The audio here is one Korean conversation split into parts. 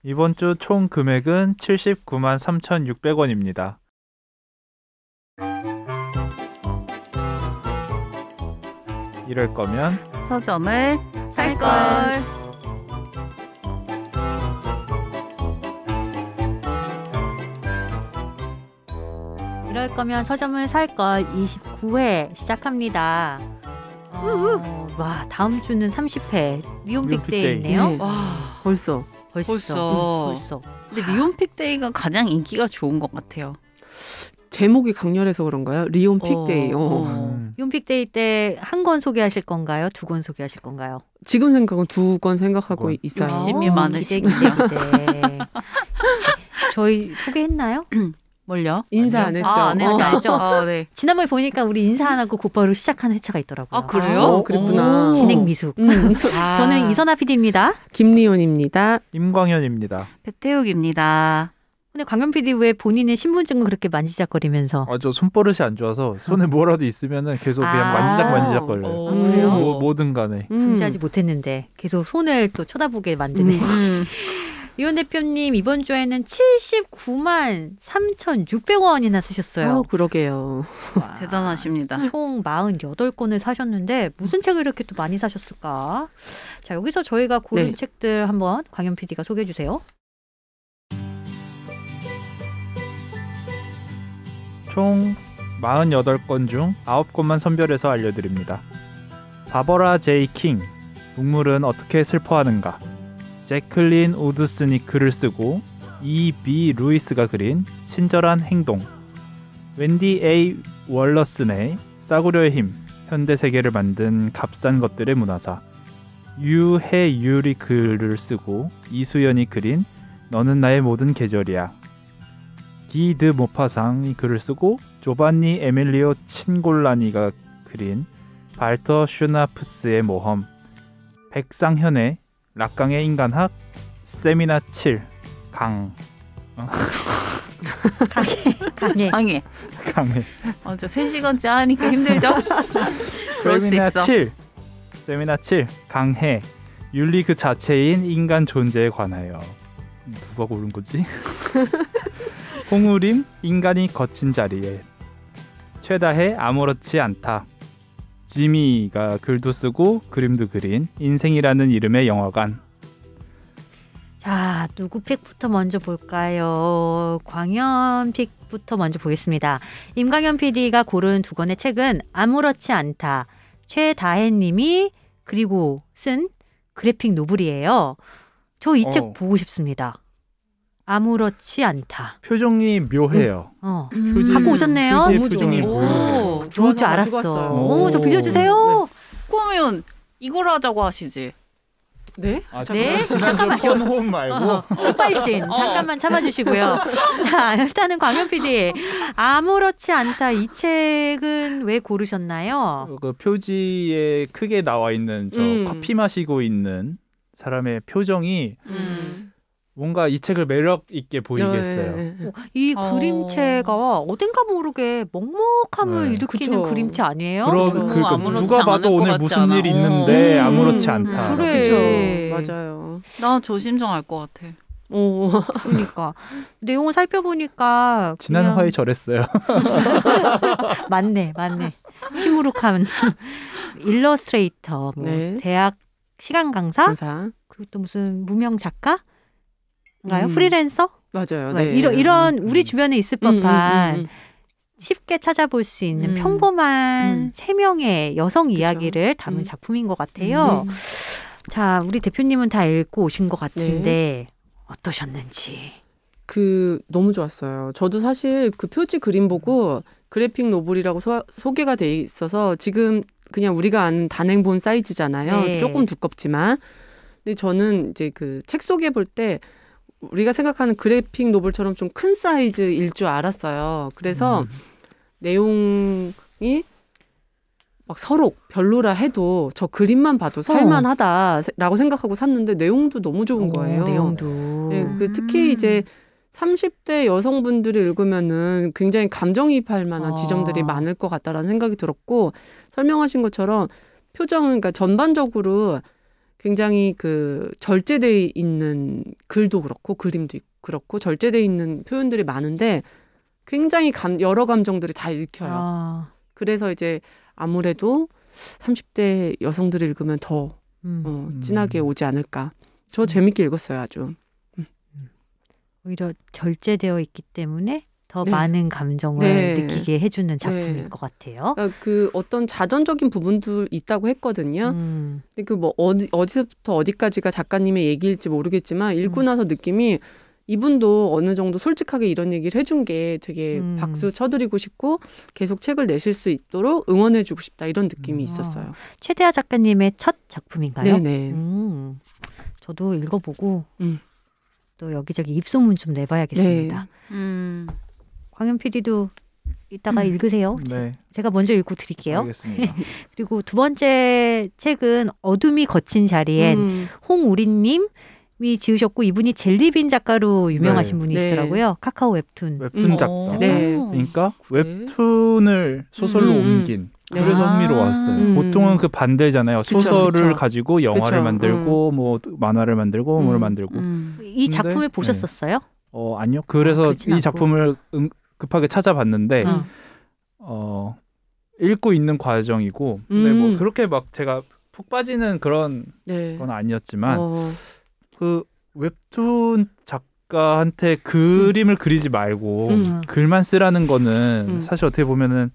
이번 주 총 금액은 79만 3,600원입니다. 이럴 거면 서점을 살걸. 이럴 거면 서점을 살걸 29회 시작합니다. 와, 다음 주는 30회 리온픽데이네요. 네. 와, 벌써. 근데 리온픽데이가 가장 인기가 좋은 것 같아요. 제목이 강렬해서 그런가요? 리온픽데이. 리온픽데이 때 한 권 소개하실 건가요? 두 권 소개하실 건가요? 지금 생각은 2권 생각하고 권. 있어요. 욕심이 많으시군요. 기대. 저희 소개했나요? 뭘요? 인사 안 했죠? 안 했죠. 알죠? 네. 지난번에 보니까 우리 인사 안 하고 곧바로 시작하는 회차가 있더라고요. 아, 그래요? 그랬구나. 진행 미숙. 저는 이선아 PD입니다. 김리온입니다. 임광현입니다. 배태욱입니다. 근데 광현 PD 왜 본인의 신분증을 그렇게 만지작거리면서 저 손버릇이 안 좋아서 손에 뭐라도 있으면은 계속 그냥 만지작 걸려요. 그래요? 뭐든 간에. 금지하지 못했는데 계속 손을 또 쳐다보게 만드네. 이원 대표님 이번 주에는 79만 3,600원이나 쓰셨어요. 그러게요. 와, 대단하십니다. 총 48권을 사셨는데 무슨 책을 이렇게 또 많이 사셨을까? 자, 여기서 저희가 고른 네. 책들 한번 광현 PD가 소개해 주세요. 총 48권 중 9권만 선별해서 알려드립니다. 바버라 제이 킹, 동물은 어떻게 슬퍼하는가. 제클린 우드슨이 글을 쓰고 E.B. 루이스가 그린 친절한 행동. 웬디 A. 월러슨의 싸구려의 힘, 현대 세계를 만든 값싼 것들의 문화사. 유해율이 글을 쓰고 이수연이 그린 너는 나의 모든 계절이야. 기드 모파상이 글을 쓰고 조반니 에밀리오 친골라니가 그린 발터 슈나프스의 모험. 백상현의 락강의 인간학. 세미나 7 강. 강해. 강해. 저 3시간째 하니까 힘들죠? 그럴 수 있어. 세미나 7 강해. 윤리 그 자체인 인간 존재에 관하여. 누가 고른 거지? 홍우림 인간이 거친 자리에. 최다해 아무렇지 않다. 지미가 글도 쓰고 그림도 그린 인생이라는 이름의 영화관. 자, 누구 픽부터 먼저 볼까요? 광현 픽부터 먼저 보겠습니다. 임광현 PD가 고른 2권의 책은 아무렇지 않다. 최다혜님이 그리고 쓴 그래픽 노블이에요. 저 이 책 보고 싶습니다. 아무렇지 않다. 표정이 묘해요. 갖고 오셨네요. 표정이 묘해요. 좋을 줄 알았어. 저 빌려주세요. 그러면 이걸 하자고 하시지. 네? 네? 지난주 폰홈 말고 헛발진 잠깐만 참아주시고요. 자, 일단은 광현 PD 아무렇지 않다. 이 책은 왜 고르셨나요? 그 표지에 크게 나와 있는 저 커피 마시고 있는 사람의 표정이 뭔가 이 책을 매력 있게 보이게 했어요. 이 그림체가 어딘가 모르게 먹먹함을 일으키는 그쵸. 그림체 아니에요? 누가 봐도 오늘 무슨 일이 있는데 아무렇지 않다. 그래. 그쵸. 맞아요. 나 저 심정 알 것 같아. 그러니까 내용을 살펴보니까 지난 그냥 화에 저랬어요. 맞네. 시무룩한 일러스트레이터, 네. 대학 시간 강사, 항상. 그리고 또 무슨 무명 작가인가요? 프리랜서? 맞아요. 네. 네. 이런 우리 주변에 있을 법한 쉽게 찾아볼 수 있는 평범한 3명의 여성 이야기를 담은 작품인 것 같아요. 자, 우리 대표님은 다 읽고 오신 것 같은데 어떠셨는지. 너무 좋았어요. 저도 사실 그 표지 그림 보고 그래픽 노블이라고 소개가 돼 있어서 지금 그냥 우리가 아는 단행본 사이즈잖아요. 네. 조금 두껍지만. 근데 저는 이제 그 책 소개 볼 때 우리가 생각하는 그래픽 노블처럼 좀 큰 사이즈일 줄 알았어요. 그래서 내용이 막 서록 별로라 해도 저 그림만 봐도 살만하다라고 생각하고 샀는데 내용도 너무 좋은 거예요. 내용도. 네, 특히 이제 30대 여성분들이 읽으면은 굉장히 감정이입할 만한 지점들이 많을 것 같다라는 생각이 들었고 설명하신 것처럼 표정은 그러니까 전반적으로 굉장히 그 절제돼 있는 글도 그렇고 그림도 그렇고 절제돼 있는 표현들이 많은데 굉장히 여러 감정들이 다 읽혀요. 아, 그래서 이제 아무래도 30대 여성들이 읽으면 더 진하게 오지 않을까. 저 재밌게 읽었어요, 아주. 오히려 절제되어 있기 때문에 더 네. 많은 감정을 네. 느끼게 해주는 작품일 네. 것 같아요. 그러니까 그 어떤 자전적인 부분도 있다고 했거든요. 근데 그 뭐 어디서부터 어디까지가 작가님의 얘기일지 모르겠지만 읽고 나서 느낌이 이분도 어느 정도 솔직하게 이런 얘기를 해준 게 되게 박수 쳐드리고 싶고 계속 책을 내실 수 있도록 응원해주고 싶다 이런 느낌이 있었어요. 최대하 작가님의 첫 작품인가요? 네네. 저도 읽어보고 음. 또 여기저기 입소문 좀 내봐야겠습니다. 광현 PD도 이따가 읽으세요. 네, 제가 먼저 읽고 드릴게요. 알겠습니다. 그리고 두 번째 책은 어둠이 거친 자리엔 홍우리님이 지으셨고 이분이 젤리빈 작가로 유명하신 네. 분이시더라고요. 카카오 웹툰. 웹툰 작가. 네. 그러니까 웹툰을 소설로 옮긴. 네. 그래서 아. 흥미로웠어요. 보통은 그 반대잖아요. 그쵸, 소설을 그쵸. 가지고 영화를 그쵸. 만들고 뭐 만화를 만들고 뭐를 만들고. 이 근데, 작품을 보셨었어요? 아니요. 그래서 그렇진 이 않고. 작품을 급하게 찾아봤는데 읽고 있는 과정이고 근데 뭐 그렇게 막 제가 푹 빠지는 그런 네. 건 아니었지만 그 웹툰 작가한테 그림을 그리지 말고 글만 쓰라는 거는 사실 어떻게 보면은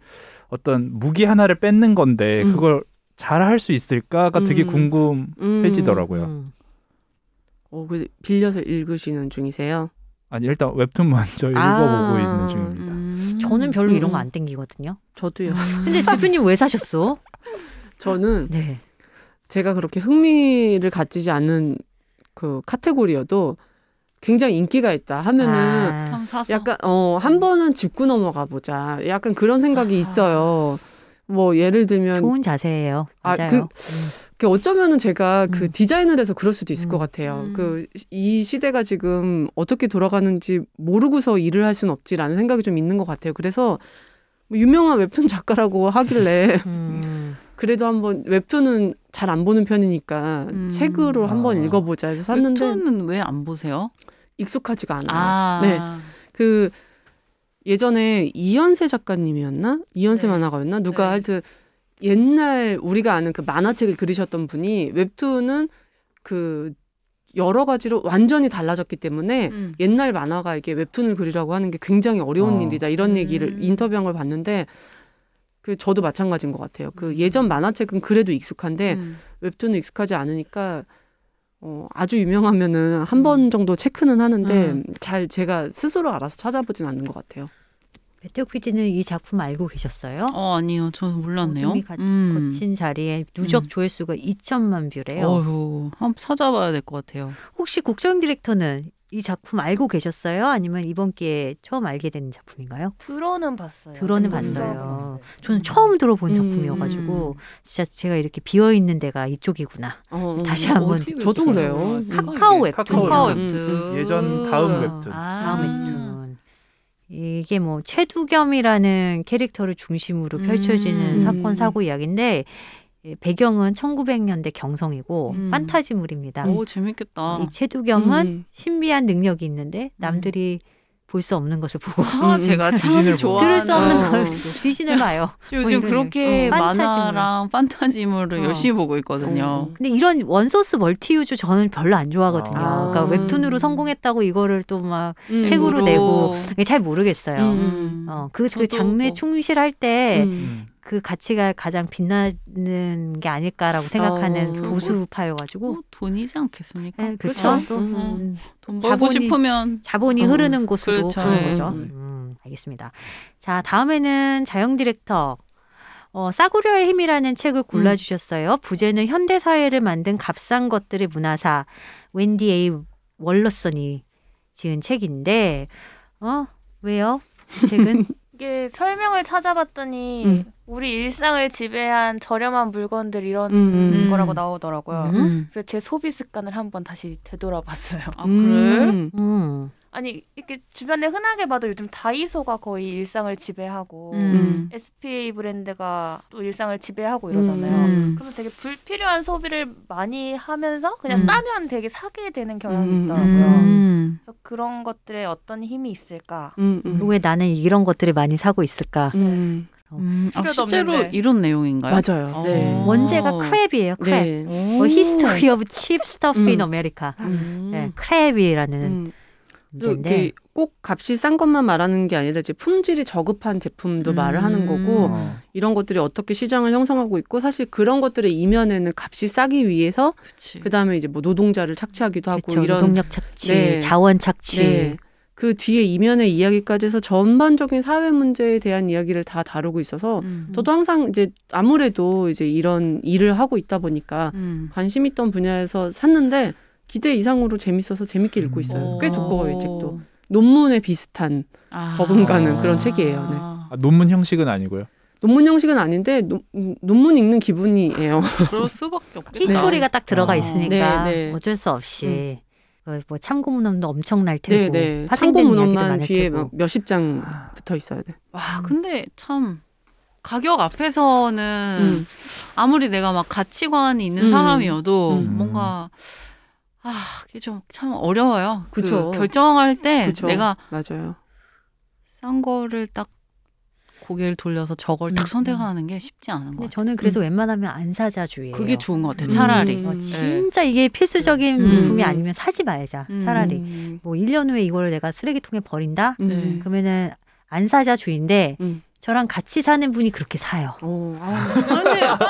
어떤 무기 하나를 뺏는 건데 그걸 잘 할 수 있을까가 되게 궁금해지더라고요. 그 빌려서 읽으시는 중이세요? 아니 일단 웹툰 먼저 읽어보고 있는 중입니다. 저는 별로 이런 거 안 땡기거든요. 저도요. 근데 대표님 왜 사셨어? 저는 네. 제가 그렇게 흥미를 가지지 않는 그 카테고리여도 굉장히 인기가 있다 하면은 약간 한 번은 짚고 넘어가 보자. 약간 그런 생각이 있어요. 뭐 예를 들면 좋은 자세예요. 맞아요. 그 어쩌면은 제가 그 디자인을 해서 그럴 수도 있을 것 같아요. 그 이 시대가 지금 어떻게 돌아가는지 모르고서 일을 할 수는 없지라는 생각이 좀 있는 것 같아요. 그래서 뭐 유명한 웹툰 작가라고 하길래 그래도 한번 웹툰은 잘 안 보는 편이니까 책으로 한번 읽어보자 해서 샀는데 웹툰은 왜 안 보세요? 익숙하지가 않아요. 네, 그 예전에 이현세 작가님이었나? 이현세 만화가였나? 누가 하여튼 옛날 우리가 아는 그 만화책을 그리셨던 분이 웹툰은 그 여러 가지로 완전히 달라졌기 때문에 옛날 만화가에게 웹툰을 그리라고 하는 게 굉장히 어려운 일이다. 이런 얘기를 인터뷰한 걸 봤는데 그 저도 마찬가지인 것 같아요. 그 예전 만화책은 그래도 익숙한데 웹툰은 익숙하지 않으니까 아주 유명하면은 한 번 정도 체크는 하는데 잘 제가 스스로 알아서 찾아보진 않는 것 같아요. 배태욱 PD는 이 작품 알고 계셨어요? 아니요. 저는 몰랐네요. 어둠이 거친 자리에 누적 조회수가 2천만 뷰래요. 어휴, 한번 찾아봐야 될 것 같아요. 혹시 국정 디렉터는 이 작품 알고 계셨어요? 아니면 이번 기회에 처음 알게 된 작품인가요? 들어는 봤어요. 들어는 봤어요. 저는 처음 들어본 작품이어가지고 진짜 제가 이렇게 비어있는 데가 이쪽이구나. 다시 한번 저도 그래요. 카카오 웹툰. 카카오 웹툰. 예전 다음 웹툰. 다음 웹툰. 이게 뭐 최두겸이라는 캐릭터를 중심으로 펼쳐지는 사건 사고 이야기인데 배경은 1900년대 경성이고 판타지물입니다. 오, 재밌겠다. 이 최두겸은 신비한 능력이 있는데 남들이 볼 수 없는 것을 보고 제가 참 귀신을 좋아하는 들을 수 없는 걸 귀신을 봐요. 요즘 그렇게 판타지물. 만화랑 판타지물을 열심히 보고 있거든요. 근데 이런 원소스 멀티유즈 저는 별로 안 좋아하거든요. 그러니까 웹툰으로 성공했다고 이거를 또 막 책으로 내고 잘 모르겠어요. 그 장르에 충실할 때 그 가치가 가장 빛나는 게 아닐까라고 생각하는 보수파여가지고 돈이지 않겠습니까? 네, 그렇죠. 돈 벌고 싶으면 자본이 흐르는 곳으로 그렇죠. 가는 거죠. 알겠습니다. 자, 다음에는 자영 디렉터 싸구려의 힘이라는 책을 골라주셨어요. 부제는 현대 사회를 만든 값싼 것들의 문화사 웬디 A 월러슨이 지은 책인데 왜요? 이 책은 이게 설명을 찾아봤더니 우리 일상을 지배한 저렴한 물건들 이런 거라고 나오더라고요. 그래서 제 소비 습관을 한번 다시 되돌아봤어요. 아, 그래? 아니 이렇게 주변에 흔하게 봐도 요즘 다이소가 거의 일상을 지배하고 SPA 브랜드가 또 일상을 지배하고 이러잖아요. 그래서 되게 불필요한 소비를 많이 하면서 그냥 싸면 되게 사게 되는 경향이 있더라고요. 그래서 그런 것들에 어떤 힘이 있을까? 왜 나는 이런 것들을 많이 사고 있을까? 실제로 없는데. 이런 내용인가요? 맞아요. 네. 원제가 크랩이에요. 크랩. 네. 뭐 History of Cheap Stuff in America. 네, 크랩이라는 문제인데 꼭 값이 싼 것만 말하는 게 아니라 이제 품질이 저급한 제품도 말을 하는 거고 이런 것들이 어떻게 시장을 형성하고 있고 사실 그런 것들의 이면에는 값이 싸기 위해서 그다음에 이제 뭐 노동자를 착취하기도 하고 그쵸, 이런 노동력 착취, 네. 자원 착취. 네. 그 뒤에 이면의 이야기까지 해서 전반적인 사회 문제에 대한 이야기를 다 다루고 있어서 저도 항상 이제 아무래도 이제 이런 일을 하고 있다 보니까 관심 있던 분야에서 샀는데 기대 이상으로 재밌어서 재밌게 읽고 있어요. 꽤 두꺼워요, 이 책도. 논문에 비슷한 버금가는 그런 책이에요. 네. 논문 형식은 아니고요. 논문 형식은 아닌데 논문 읽는 기분이에요. 그럴 수밖에 없겠다. 히스토리가 딱 들어가 아. 있으니까 네, 네. 어쩔 수 없이 뭐 참고 문헌도 엄청날 테고 네. 파생된 참고 이야기도 문헌만 많을 뒤에 테고. 막 몇십 장 붙어 있어야 돼. 와, 근데 참 가격 앞에서는 아무리 내가 막 가치관이 있는 사람이어도 뭔가 그게 좀 참 어려워요. 그쵸. 그 결정할 때 그쵸. 내가 맞아요. 싼 거를 딱 고개를 돌려서 저걸 딱 선택하는 게 쉽지 않은 것 근데 같아요. 저는 그래서 웬만하면 안 사자주의예요. 그게 좋은 것 같아요. 차라리. 진짜 이게 필수적인 물품이 아니면 사지 말자. 차라리. 뭐 1년 후에 이걸 내가 쓰레기통에 버린다? 그러면은 안 사자주의인데 저랑 같이 사는 분이 그렇게 사요.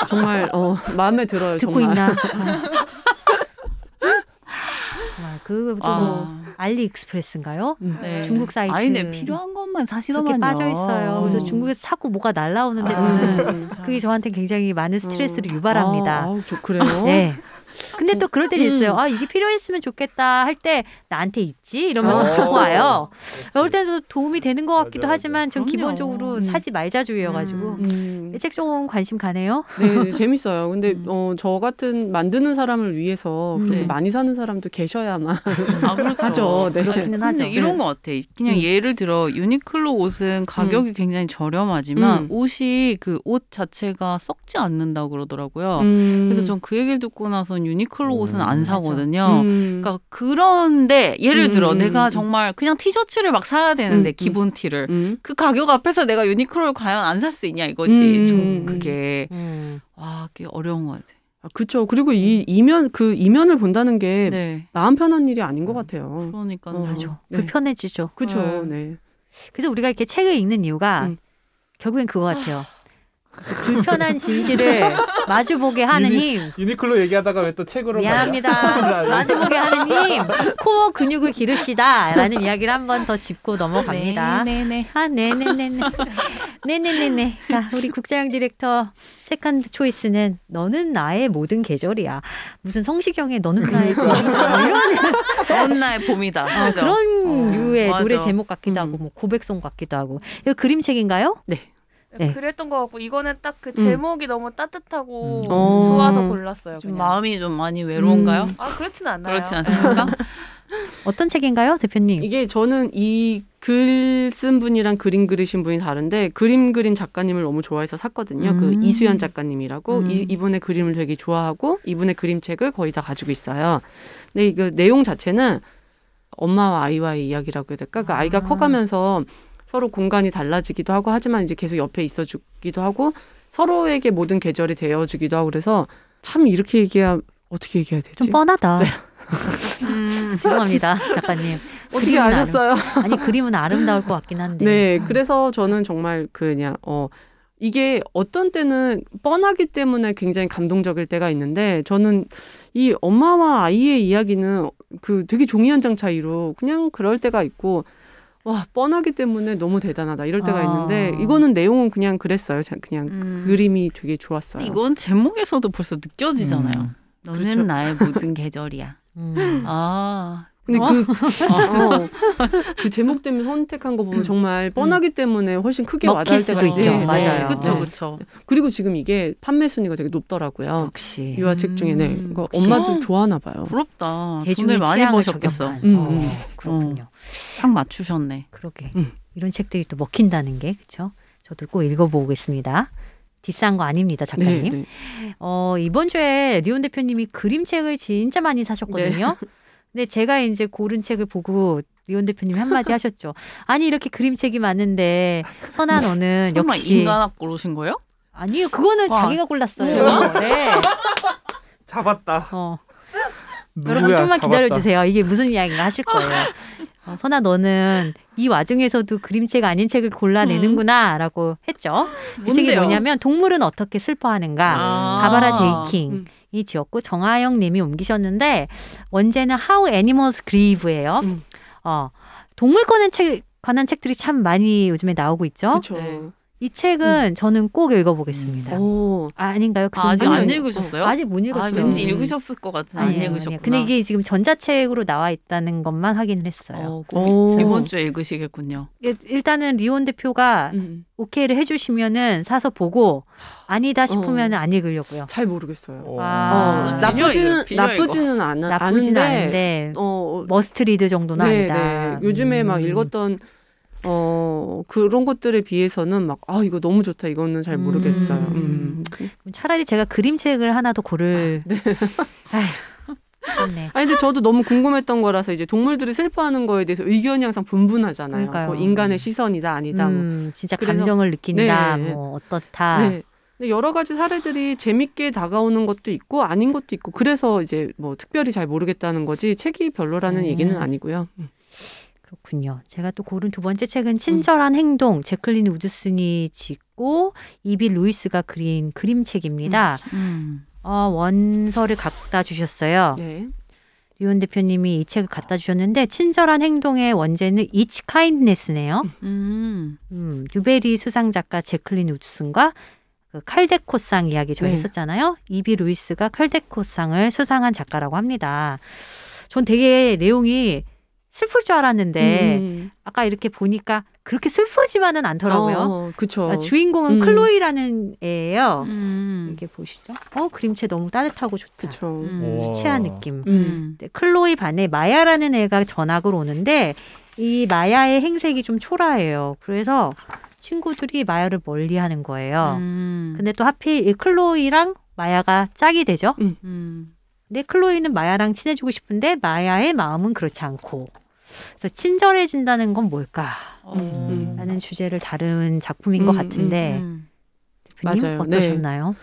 정말 마음에 들어요. 듣고 정말. 있나? 그것도 뭐 알리익스프레스인가요? 네. 중국 사이트. 아니, 필요한 것만 사시더만요. 그렇게 빠져 있어요. 그래서 중국에서 자꾸 뭐가 날라오는데 저는 그게 저한테 굉장히 많은 스트레스를 유발합니다. 그래요? 네. 근데 또 그럴 때는 있어요. 이게 필요했으면 좋겠다 할 때 나한테 있지? 이러면서 갖고 와요. 그럴 때도 도움이 되는 것 같기도 하지만 전 기본적으로 사지 말자주의여가지고 이 책 좀 관심 가네요. 네, 재밌어요. 근데 저 같은 만드는 사람을 위해서 그렇게 많이 사는 사람도 계셔야만 하죠. 네. 그렇기는 하죠. 이런 것 같아. 그냥 예를 들어 유니클로 옷은 가격이 굉장히 저렴하지만 옷이 그 옷 자체가 썩지 않는다고 그러더라고요. 그래서 전 그 얘기를 듣고 나서 유니클로 옷은 안 사거든요. 그러니까 그런데 예를 들어 내가 정말 그냥 티셔츠를 막 사야 되는데 기본 티를 그 가격 앞에서 내가 유니클로를 과연 안 살 수 있냐 이거지. 좀 그게 와, 그게 어려운 것 같아. 그렇죠. 그리고 이 이면을 본다는 게 마음 편한 일이 아닌 것 같아요. 그러니까 맞아. 불편해지죠. 그렇죠. 네. 그래서 우리가 이렇게 책을 읽는 이유가 결국엔 그거 같아요. 불편한 진실을 마주보게 하는 힘. 유니클로 얘기하다가 왜 또 책으로 미안합니다. 마주보게 하는 힘. 코어 근육을 기르시다. 라는 이야기를 한 번 더 짚고 넘어갑니다. 네네네. 네네네네. 네네네네. 자, 우리 국자영 디렉터 세컨드 초이스는 너는 나의 모든 계절이야. 무슨 성시경의 너는 나의 봄이다. 이런 너는 나의 봄이다. 그런 류의 맞아. 노래 제목 같기도 하고 뭐 고백송 같기도 하고. 이거 그림책인가요? 네. 네. 그랬던 것 같고 이거는 딱 그 제목이 너무 따뜻하고 좋아서 골랐어요. 좀 그냥. 마음이 좀 많이 외로운가요? 그렇진 않아요. 그렇진 않습니까? 어떤 책인가요, 대표님? 이게 저는 이 글 쓴 분이랑 그림 그리신 분이 다른데 그림 그린 작가님을 너무 좋아해서 샀거든요. 그 이수연 작가님이라고 이분의 그림을 되게 좋아하고 이분의 그림책을 거의 다 가지고 있어요. 근데 그 내용 자체는 엄마와 아이와의 이야기라고 해야 될까? 그 아이가 커가면서 서로 공간이 달라지기도 하고 하지만 이제 계속 옆에 있어주기도 하고 서로에게 모든 계절이 되어주기도 하고 그래서 참 이렇게 어떻게 얘기해야 되지? 좀 뻔하다. 네. 죄송합니다, 작가님. 어떻게 아셨어요? 아니 그림은 아름다울 것 같긴 한데. 네, 그래서 저는 정말 그냥 이게 어떤 때는 뻔하기 때문에 굉장히 감동적일 때가 있는데 저는 이 엄마와 아이의 이야기는 그 되게 종이 한 장 차이로 그냥 그럴 때가 있고 와 뻔하기 때문에 너무 대단하다 이럴 때가 있는데 이거는 내용은 그냥 그랬어요. 그냥 그림이 되게 좋았어요. 이건 제목에서도 벌써 느껴지잖아요. 너는 그렇죠. 나의 모든 계절이야. 근데 그 제목 때문에 선택한 거 보면 정말 뻔하기 때문에 훨씬 크게 와닿을 때가 있죠. 네. 맞아요. 그렇죠. 그리고 지금 이게 판매 순위가 되게 높더라고요. 역시 유아책 중에 그러니까 엄마들 좋아하나 봐요. 부럽다. 대중의 돈을 많이 버셨겠어. 그렇군요. 딱 맞추셨네. 그러게. 이런 책들이 또 먹힌다는 게 그렇죠. 저도 꼭 읽어보겠습니다. 비싼 거 아닙니다, 작가님. 네. 이번 주에 리온 대표님이 그림책을 진짜 많이 사셨거든요. 네. 근데 제가 이제 고른 책을 보고 리온 대표님이 한마디 하셨죠. 아니 이렇게 그림책이 많은데 선아 너는 설마 역시 인간학 고르신 거예요? 아니요, 그거는 자기가 골랐어요. 제가? 네. 잡았다. 여러분 좀만 기다려주세요. 이게 무슨 이야기인가 하실 거예요. 선아 너는 이 와중에서도 그림책 아닌 책을 골라내는구나 라고 했죠. 이 책이 뭐냐면 동물은 어떻게 슬퍼하는가. 바바라 제이킹이 지었고 정하영 님이 옮기셨는데 원제는 How Animals Grieve예요. 동물권에 관한 책들이 참 많이 요즘에 나오고 있죠. 그렇죠. 네. 이 책은 저는 꼭 읽어보겠습니다. 아닌가요? 그 아직 안 읽으셨어요? 아직 못 읽었죠. 왠지 읽으셨을 것 같은 안 읽으셨구나. 근데 이게 지금 전자책으로 나와 있다는 것만 확인을 했어요. 이번 주에 읽으시겠군요. 일단은 리온 대표가 오케이를 해주시면은 사서 보고 아니다 싶으면 안 읽으려고요. 잘 모르겠어요. 나쁘지는 않은데 머스트 리드 정도는 아니다. 요즘에 막 읽었던 그런 것들에 비해서는 막 이거 너무 좋다 이거는 잘 모르겠어요. 차라리 제가 그림책을 하나 더 고를. 네. 아니 근데 저도 너무 궁금했던 거라서 이제 동물들이 슬퍼하는 거에 대해서 의견이 항상 분분하잖아요. 뭐 인간의 시선이다 아니다. 진짜 감정을 느낀다. 뭐 어떻다. 네. 근데 여러 가지 사례들이 재밌게 다가오는 것도 있고 아닌 것도 있고 그래서 이제 뭐 특별히 잘 모르겠다는 거지 책이 별로라는 얘기는 아니고요. 그렇군요. 제가 또 고른 두 번째 책은 친절한 행동, 제클린 우드슨이 짓고 이비 루이스가 그린 그림책입니다. 원서를 갖다 주셨어요. 네. 리온 대표님이 이 책을 갖다 주셨는데 친절한 행동의 원제는 Each Kindness네요. 뉴베리 수상 작가 제클린 우드슨과 그 칼데코상 이야기 저희 했었잖아요. 이비 루이스가 칼데코상을 수상한 작가라고 합니다. 전 되게 내용이 슬플 줄 알았는데 아까 이렇게 보니까 그렇게 슬프지만은 않더라고요. 그렇죠. 주인공은 클로이라는 애예요. 이게 보시죠. 그림체 너무 따뜻하고 좋다. 그렇죠. 수채한 느낌. 네, 클로이 반에 마야라는 애가 전학을 오는데 이 마야의 행색이 좀 초라해요. 그래서 친구들이 마야를 멀리하는 거예요. 근데 또 하필 이 클로이랑 마야가 짝이 되죠. 근데 클로이는 마야랑 친해지고 싶은데 마야의 마음은 그렇지 않고. 그래서 친절해진다는 건 뭘까? 라는 주제를 다룬 작품인 것 같은데 대표님 맞아요. 어떠셨나요?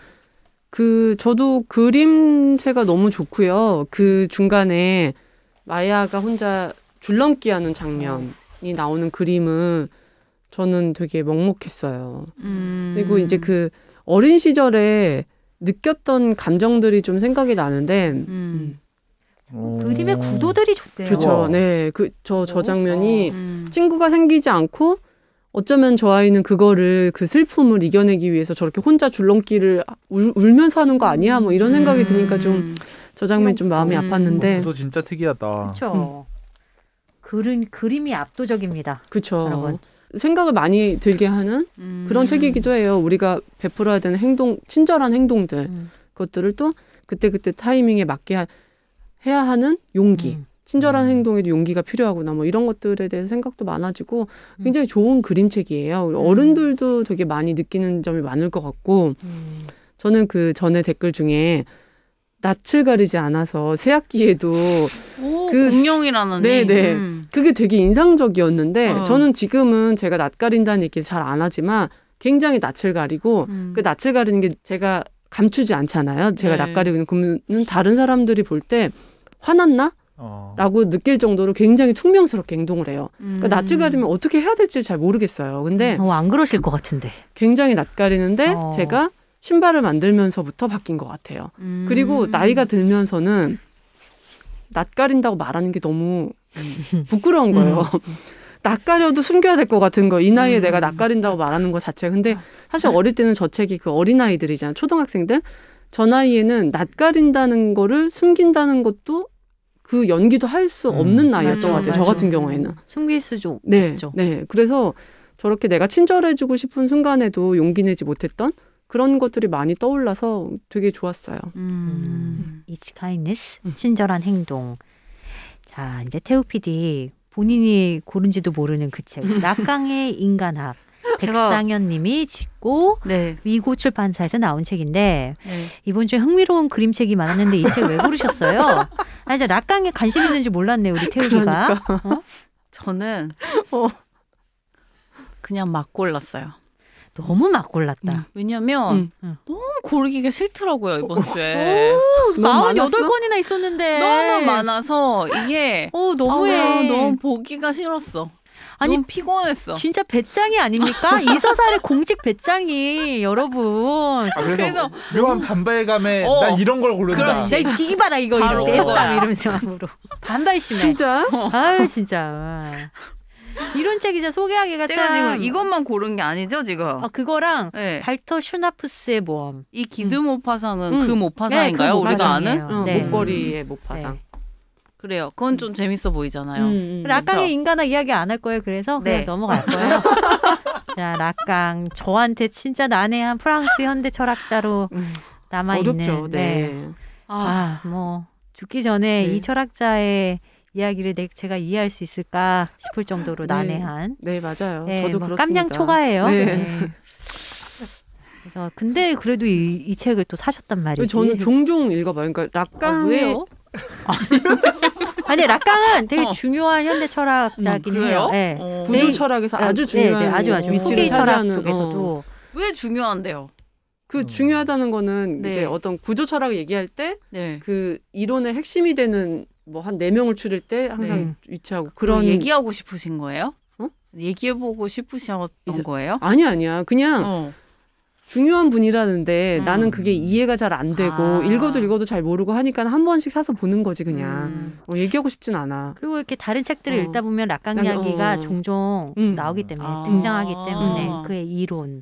저도 그림체가 너무 좋고요. 그 중간에 마야가 혼자 줄넘기하는 장면이 나오는 그림은 저는 되게 먹먹했어요. 그리고 이제 그 어린 시절에 느꼈던 감정들이 좀 생각이 나는데 그림의 구도들이 좋대요. 그렇죠. 네, 저 장면이 친구가 생기지 않고 어쩌면 저 아이는 그거를 그 슬픔을 이겨내기 위해서 저렇게 혼자 줄넘기를 울면서 하는 거 아니야? 뭐 이런 생각이 드니까 좀 저 장면이 좀 마음이 아팠는데. 구도 진짜 특이하다. 그렇죠. 그림이 압도적입니다. 그렇죠. 여러분. 생각을 많이 들게 하는 그런 책이기도 해요. 우리가 베풀어야 되는 친절한 행동들, 그것들을 또 그때그때 타이밍에 맞게 해야 하는 용기. 친절한 행동에도 용기가 필요하구나. 뭐 이런 것들에 대해서 생각도 많아지고 굉장히 좋은 그림책이에요. 어른들도 되게 많이 느끼는 점이 많을 것 같고 저는 그 전에 댓글 중에 낯을 가리지 않아서 새학기에도 공룡이라는 네네 그게 되게 인상적이었는데 저는 지금은 제가 낯 가린다는 얘기를 잘 안 하지만 굉장히 낯을 가리고 그 낯을 가리는 게 제가 감추지 않잖아요. 제가 낯 가리고 있는 그러면 다른 사람들이 볼 때 화났나? 라고 느낄 정도로 굉장히 퉁명스럽게 행동을 해요. 그러니까 낯을 가리면 어떻게 해야 될지 잘 모르겠어요. 근데 안 그러실 것 같은데. 굉장히 낯 가리는데 제가 신발을 만들면서부터 바뀐 것 같아요. 그리고 나이가 들면서는 낯 가린다고 말하는 게 너무 부끄러운 거예요. 낯 가려도 숨겨야 될 것 같은 거. 이 나이에 내가 낯 가린다고 말하는 것 자체가. 근데 사실 어릴 때는 저 책이 그 어린아이들이잖아요. 초등학생들. 저 나이에는 낯 가린다는 거를 숨긴다는 것도 그 연기도 할 수 없는 나이였던 것 같아요. 저 같은 경우에는. 숨길 수 좀 네, 없죠. 네. 그래서 저렇게 내가 친절해지고 싶은 순간에도 용기 내지 못했던 그런 것들이 많이 떠올라서 되게 좋았어요. It's kindness, 친절한 행동. 자, 이제 태우 PD 본인이 고른지도 모르는 그 책, 락강의 인간학. 백상현 님이 짓고 네. 위고 출판사에서 나온 책인데 네. 이번 주에 흥미로운 그림책이 많았는데 이 책 왜 고르셨어요? 아, 이제 락강에 관심 있는지 몰랐네, 우리 태우기가. 그러니까. 저는 그냥 막 골랐어요. 너무 막 골랐다. 왜냐면 너무 고르기가 싫더라고요, 이번 주에. 48권이나 있었는데. 너무 많아서 이게 너무해. 너무 보기가 싫었어. 아니, 너무 피곤했어. 진짜 배짱이 아닙니까? 이서살의 공식 배짱이, 여러분. 그래서 묘한 반발감에 난 이런 걸 고른다. 그렇지. 내 디바라 이거 바로 이러면서 그거야. 이러면서 반발 심해. 진짜? 아유, 진짜. 이런 책 이제 소개하기가 제가 참. 지금 이것만 고른 게 아니죠, 지금? 그거랑 네. 발터 슈나푸스의 모험. 이 기드 모파상은 그 모파상인가요? 네, 그 우리가 모파상이에요. 아는? 네. 목걸이의 모파상. 네. 그래요. 그건 좀 재밌어 보이잖아요. 락강의 인간학 이야기 안 할 거예요. 그래서 그냥 넘어갈 거예요. 자, 락강 저한테 진짜 난해한 프랑스 현대 철학자로 남아있는. 어렵죠. 네. 뭐 죽기 전에 이 철학자의 이야기를 제가 이해할 수 있을까 싶을 정도로 난해한. 네, 맞아요. 네, 저도 뭐 그렇습니다. 깜냥 초가예요. 네. 네. 그래서 근데 그래도 이 책을 또 사셨단 말이지. 저는 종종 읽어봐요. 그러니까 락강의 왜요? 아니, 락강은 되게 중요한 현대 철학자긴 해요. 네. 구조 철학에서 아주 중요한 아주 위치를 철학 차지하는 쪽에서도 왜 중요한데요? 그 중요하다는 거는 이제 어떤 구조 철학을 얘기할 때 그 이론의 핵심이 되는 뭐 한 4명을 추릴 때 항상 위치하고 그런 얘기하고 싶으신 거예요? 얘기해보고 싶으셨던 거예요? 아니야. 그냥 중요한 분이라는데 나는 그게 이해가 잘 안 되고 읽어도 잘 모르고 하니까 한 번씩 사서 보는 거지 그냥. 얘기하고 싶진 않아. 그리고 이렇게 다른 책들을 읽다 보면 락강 이야기가 종종 나오기 때문에 등장하기 때문에 그의 이론에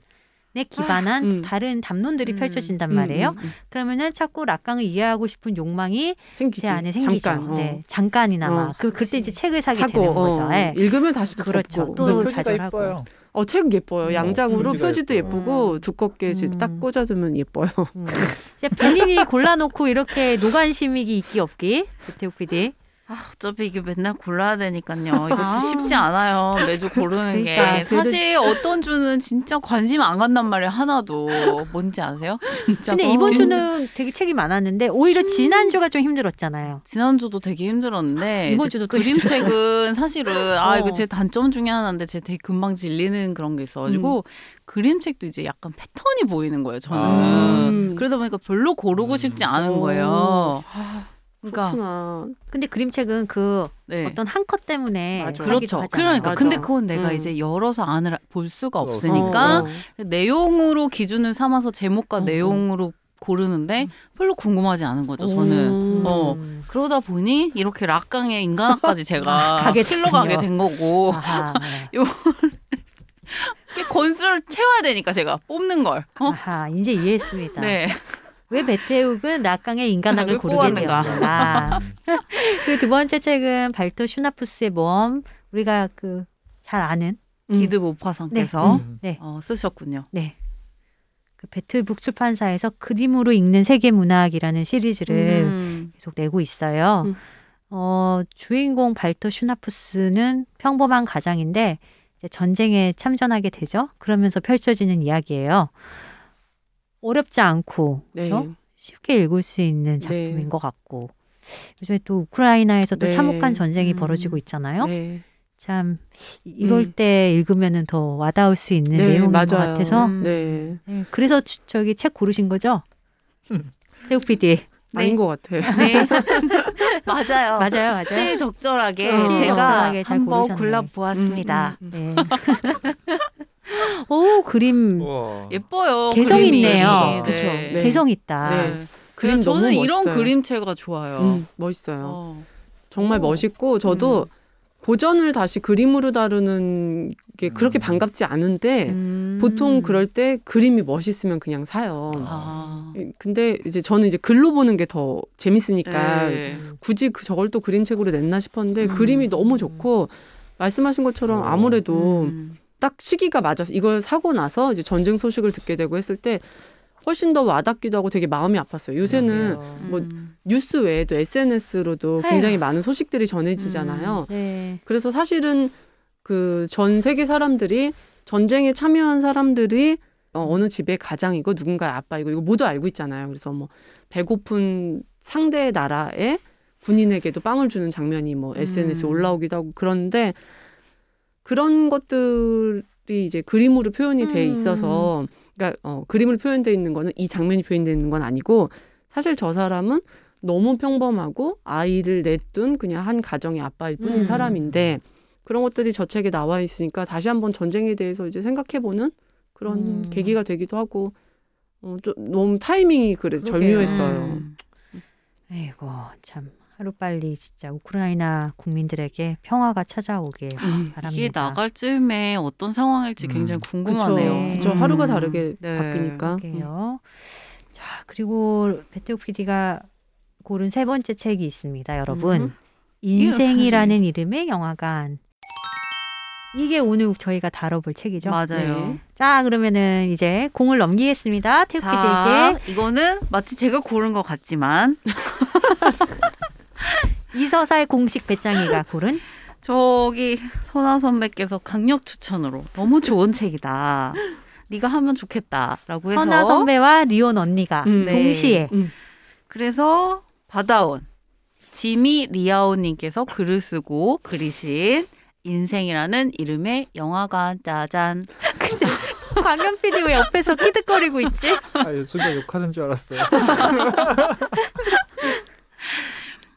기반한 다른 담론들이 펼쳐진단 말이에요. 그러면은 자꾸 락강을 이해하고 싶은 욕망이 생기지. 제 안에 생기죠. 잠깐이나마. 그때 이제 책을 사게 되는 거죠. 읽으면 다시 또 그렇죠. 또 좌절하고. 책 예뻐요. 양장으로 표지도 예쁘고 두껍게 딱 꽂아두면 예뻐요. 본인이 골라놓고 이렇게 노관심이 있기 없기. 태욱 PD. 어차피 이게 맨날 골라야 되니까요. 이것도 쉽지 않아요. 매주 고르는 그러니까, 게. 사실 어떤 주는 진짜 관심 안 간단 말이에요. 하나도. 뭔지 아세요? 진짜. 근데 이번 주는 되게 책이 많았는데 오히려 지난주가 좀 힘들었잖아요. 지난주도 되게 힘들었는데 이번 주도 그림책은 사실은 이거 제 단점 중에 하나인데 제 되게 금방 질리는 그런 게 있어가지고 그림책도 이제 약간 패턴이 보이는 거예요. 저는. 그러다 보니까 별로 고르고 싶지 않은 거예요. 그러니까. 그렇구나. 근데 그림책은 어떤 한 컷 때문에 그렇죠. 그러니까 근데 그건 내가 이제 열어서 안을 볼 수가 없으니까 내용으로 기준을 삼아서 제목과 내용으로 고르는데 별로 궁금하지 않은 거죠. 저는. 그러다 보니 이렇게 락강의 인간학까지 제가 흘러가게 된 거고 건수를 채워야 되니까 제가 뽑는 걸. 이제 이해했습니다. 네. 왜 배태욱은 락강의 인간학을 고르게 되었는가. 그리고 두 번째 책은 발터 슈나푸스의 모험. 우리가 잘 아는 기드 모파상께서 쓰셨군요. 네. 그 배틀북 출판사에서 그림으로 읽는 세계 문학이라는 시리즈를 계속 내고 있어요. 주인공 발터 슈나푸스는 평범한 가장인데 이제 전쟁에 참전하게 되죠. 그러면서 펼쳐지는 이야기예요. 어렵지 않고 쉽게 읽을 수 있는 작품인 것 같고 요즘에 또 우크라이나에서도 참혹한 전쟁이 벌어지고 있잖아요. 참 이럴 때 읽으면 더 와닿을 수 있는 내용인 것 같아서 그래서 저기 책 고르신 거죠? 태욱 PD. 아닌 것 같아. 네. 맞아요. 맞아요. 시적절하게 제가 한번 골라보았습니다. 오, 그림 예뻐요. 개성 있네요. 그렇죠. 개성 있다. 그림 저는 너무 이런 멋있어요. 그림체가 좋아요. 멋있어요. 정말 멋있고 저도 고전을 다시 그림으로 다루는 게 그렇게 반갑지 않은데 보통 그럴 때 그림이 멋있으면 그냥 사요. 근데 이제 저는 이제 글로 보는 게 더 재밌으니까 굳이 저걸 또 그림책으로 냈나 싶었는데 그림이 너무 좋고 말씀하신 것처럼 아무래도 딱 시기가 맞아서 이걸 사고 나서 이제 전쟁 소식을 듣게 되고 했을 때 훨씬 더 와닿기도 하고 되게 마음이 아팠어요. 요새는 뭐 뉴스 외에도 SNS로도 굉장히 많은 소식들이 전해지잖아요. 네. 그래서 사실은 그 전 세계 사람들이 전쟁에 참여한 사람들이 어느 집의 가장이고 누군가의 아빠이고 이거 모두 알고 있잖아요. 그래서 뭐 배고픈 상대 나라의 군인에게도 빵을 주는 장면이 뭐 SNS에 올라오기도 하고 그런데 그런 것들이 이제 그림으로 표현이 돼 있어서 그러니까 그림으로 표현되어 있는 거는 이 장면이 표현되어 있는 건 아니고 사실 저 사람은 너무 평범하고 아이를 내둔 그냥 한 가정의 아빠일 뿐인 사람인데 그런 것들이 저 책에 나와 있으니까 다시 한번 전쟁에 대해서 이제 생각해보는 그런 계기가 되기도 하고 좀 너무 타이밍이 그래서 절묘했어요. 아이고 참 하루빨리 진짜 우크라이나 국민들에게 평화가 찾아오길 바랍니다. 이게 나갈 즈음에 어떤 상황일지 굉장히 궁금하네요. 그렇죠. 하루가 다르게 바뀌니까. 자 그리고 배태우 PD가 고른 세 번째 책이 있습니다. 여러분. 인생이라는 이름의 영화관. 이게 오늘 저희가 다뤄볼 책이죠. 맞아요. 네. 자 그러면은 이제 공을 넘기겠습니다. 태우 PD에게. 이거는 마치 제가 고른 것 같지만 이서사의 공식 배짱이가 고른 저기 선아 선배께서 강력 추천으로 너무 좋은 책이다. 네가 하면 좋겠다라고 해서 선아 선배와 리온 언니가 동시에 그래서 받아온 지미 리아오님께서 글을 쓰고 그리신 인생이라는 이름의 영화관 짜잔. 근데 광현 PD 왜 옆에서 키득거리고 있지? 순간 욕하는 줄 알았어요.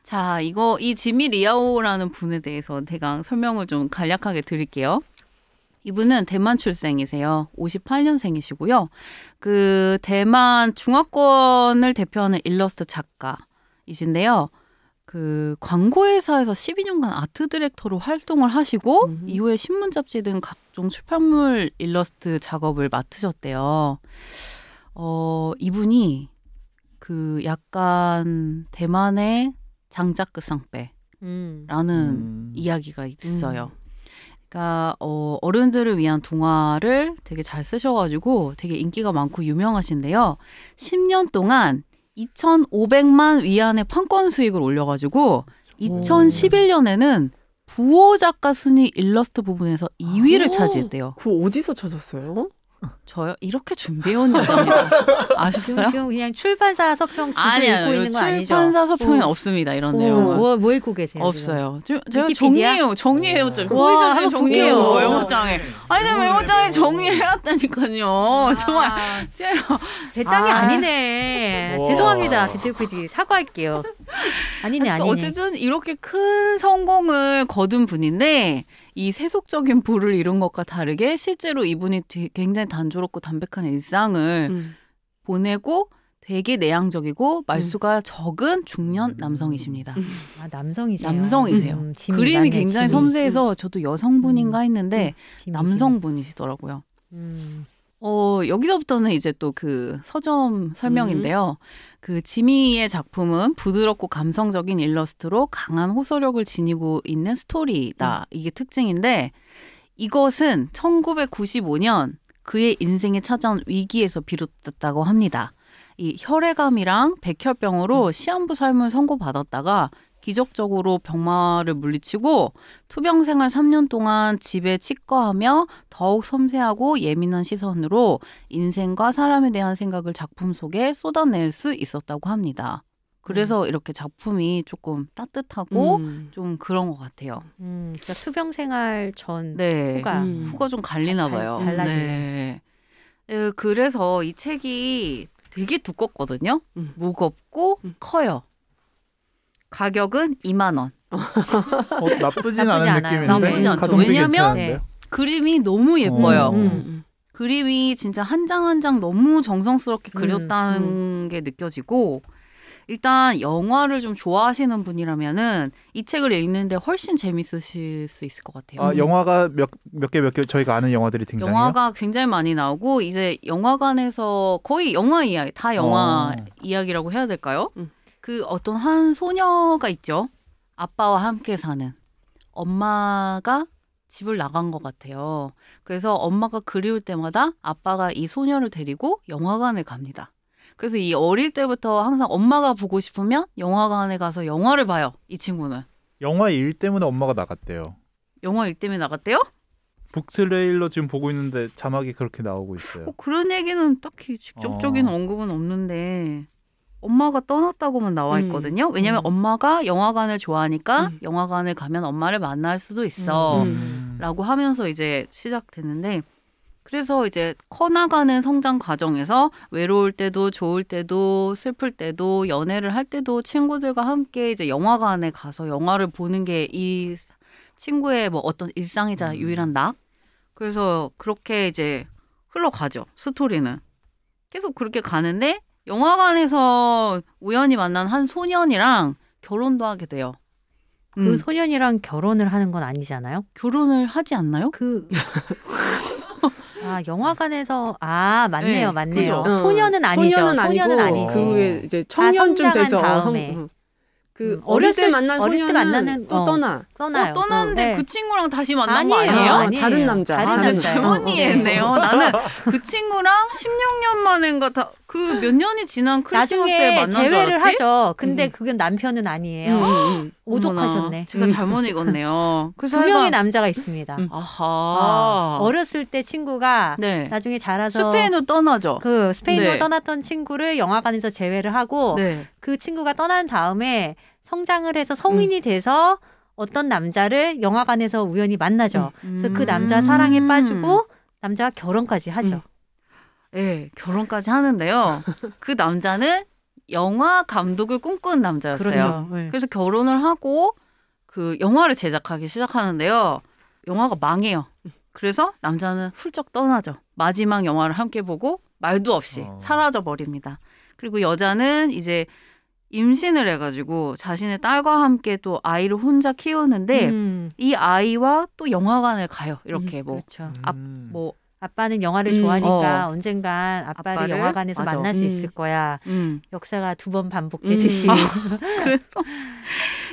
자, 이 지미 리아오라는 분에 대해서 대강 설명을 좀 간략하게 드릴게요. 이분은 대만 출생이세요. 58년생이시고요. 그 대만 중화권을 대표하는 일러스트 작가이신데요. 그 광고회사에서 12년간 아트 디렉터로 활동을 하시고 이후에 신문 잡지 등 각종 출판물 일러스트 작업을 맡으셨대요. 이분이 그 약간 대만의 장자크 쌍빼라는 이야기가 있어요. 그러니까 어른들을 위한 동화를 되게 잘 쓰셔가지고 되게 인기가 많고 유명하신데요. 10년 동안 2,500만 위안의 판권 수익을 올려가지고 2011년에는 부호 작가 순위 일러스트 부분에서 2위를 차지했대요. 그거 어디서 찾았어요? 저요? 이렇게 준비해온 여자입니다. 아셨어요? 지금 그냥 출판사 서평 읽고 있는 거 아니죠? 출판사 서평엔 없습니다. 이런 내용은. 뭐 읽고 계세요? 없어요. 제가 위키피디아? 정리해왔죠. 보이죠? 정리해요. 메모장에. 아니, 메모장에 정리해왔다니까요. 정말. 배짱이 아니네. 죄송합니다. 배태우 PD 사과할게요. 아니네. 어쨌든 이렇게 큰 성공을 거둔 분인데 이 세속적인 부를 이룬 것과 다르게 실제로 이분이 굉장히 단조롭고 담백한 일상을 보내고 되게 내향적이고 말수가 적은 중년 남성이십니다. 남성이세요. 남성이세요. 그림이 굉장히 섬세해서 저도 여성분인가 했는데 남성분이시더라고요. 여기서부터는 이제 또 그 서점 설명인데요. 그 지미의 작품은 부드럽고 감성적인 일러스트로 강한 호소력을 지니고 있는 스토리다. 이게 특징인데 이것은 1995년 그의 인생에 찾아온 위기에서 비롯됐다고 합니다. 이 혈액암이랑 백혈병으로 시한부 삶을 선고받았다가 기적적으로 병마를 물리치고 투병 생활 3년 동안 집에 치과하며 더욱 섬세하고 예민한 시선으로 인생과 사람에 대한 생각을 작품 속에 쏟아낼 수 있었다고 합니다. 그래서 이렇게 작품이 조금 따뜻하고 좀 그런 것 같아요. 그러니까 투병 생활 전 후가 좀 갈리나 봐요. 달라지네. 네. 그래서 이 책이 되게 두껍거든요. 무겁고 커요. 가격은 2만 원. 나쁘진 않은 느낌인데. 나쁘지 않죠. 왜냐하면 그림이 너무 예뻐요. 그림이 진짜 한 장 한 장 너무 정성스럽게 그렸다는 게 느껴지고 일단 영화를 좀 좋아하시는 분이라면은 이 책을 읽는데 훨씬 재밌으실 수 있을 것 같아요. 아, 영화가 몇 개 저희가 아는 영화들이 등장해요? 영화가 굉장히 많이 나오고 이제 영화관에서 거의 영화 이야기, 다 영화 이야기라고 해야 될까요? 그 어떤 한 소녀가 있죠. 아빠와 함께 사는. 엄마가 집을 나간 것 같아요. 그래서 엄마가 그리울 때마다 아빠가 이 소녀를 데리고 영화관에 갑니다. 그래서 이 어릴 때부터 항상 엄마가 보고 싶으면 영화관에 가서 영화를 봐요. 이 친구는. 영화 일 때문에 엄마가 나갔대요. 영화 일 때문에 나갔대요? 북트레일러 지금 보고 있는데 자막이 그렇게 나오고 있어요. 그런 얘기는 딱히 직접적인 언급은 없는데 엄마가 떠났다고만 나와 있거든요. 왜냐하면 엄마가 영화관을 좋아하니까 영화관을 가면 엄마를 만날 수도 있어 라고 하면서 이제 시작되는데 그래서 이제 커나가는 성장 과정에서 외로울 때도 좋을 때도 슬플 때도 연애를 할 때도 친구들과 함께 이제 영화관에 가서 영화를 보는 게 이 친구의 뭐 어떤 일상이자 유일한 낙. 그래서 그렇게 이제 흘러가죠. 스토리는. 계속 그렇게 가는데 영화관에서 우연히 만난 한 소년이랑 결혼도 하게 돼요. 그 소년이랑 결혼을 하는 건 아니잖아요? 결혼을 하지 않나요? 영화관에서 맞네요, 네, 맞네요. 그죠? 소년은 아니죠. 소년은 아니고 그 후에 이제 청년쯤 돼서 어릴 때 만난 소년은 또 떠나요. 떠나는데 네. 그 친구랑 다시 만난 거 아니에요? 아니에요. 다른 남자. 잘못 이해했네요. 나는 그 친구랑 16년 만인가 그 몇 년이 지난 크리스마스에 만난 줄 알았지? 재회를 하죠. 근데 그건 남편은 아니에요. 오독하셨네. 제가 잘못 읽었네요. 두 명의 남자가 있습니다. 아하. 어렸을 때 친구가 나중에 자라서 스페인으로 떠나죠. 그 스페인으로 떠났던 친구를 영화관에서 재회를 하고 그 친구가 떠난 다음에 성장을 해서 성인이 돼서 어떤 남자를 영화관에서 우연히 만나죠. 그래서 그 남자 사랑에 빠지고 남자가 결혼까지 하죠. 네, 결혼까지 하는데요. 그 남자는 영화 감독을 꿈꾸는 남자였어요. 그렇죠. 그래서 결혼을 하고 그 영화를 제작하기 시작하는데요. 영화가 망해요. 그래서 남자는 훌쩍 떠나죠. 마지막 영화를 함께 보고 말도 없이 사라져 버립니다. 그리고 여자는 이제 임신을 해가지고 자신의 딸과 함께 또 아이를 혼자 키우는데 이 아이와 또 영화관을 가요. 이렇게 그렇죠. 아빠는 영화를 좋아하니까 언젠간 아빠를 영화관에서 만날 수 있을 거야. 역사가 2번 반복되듯이. 그래서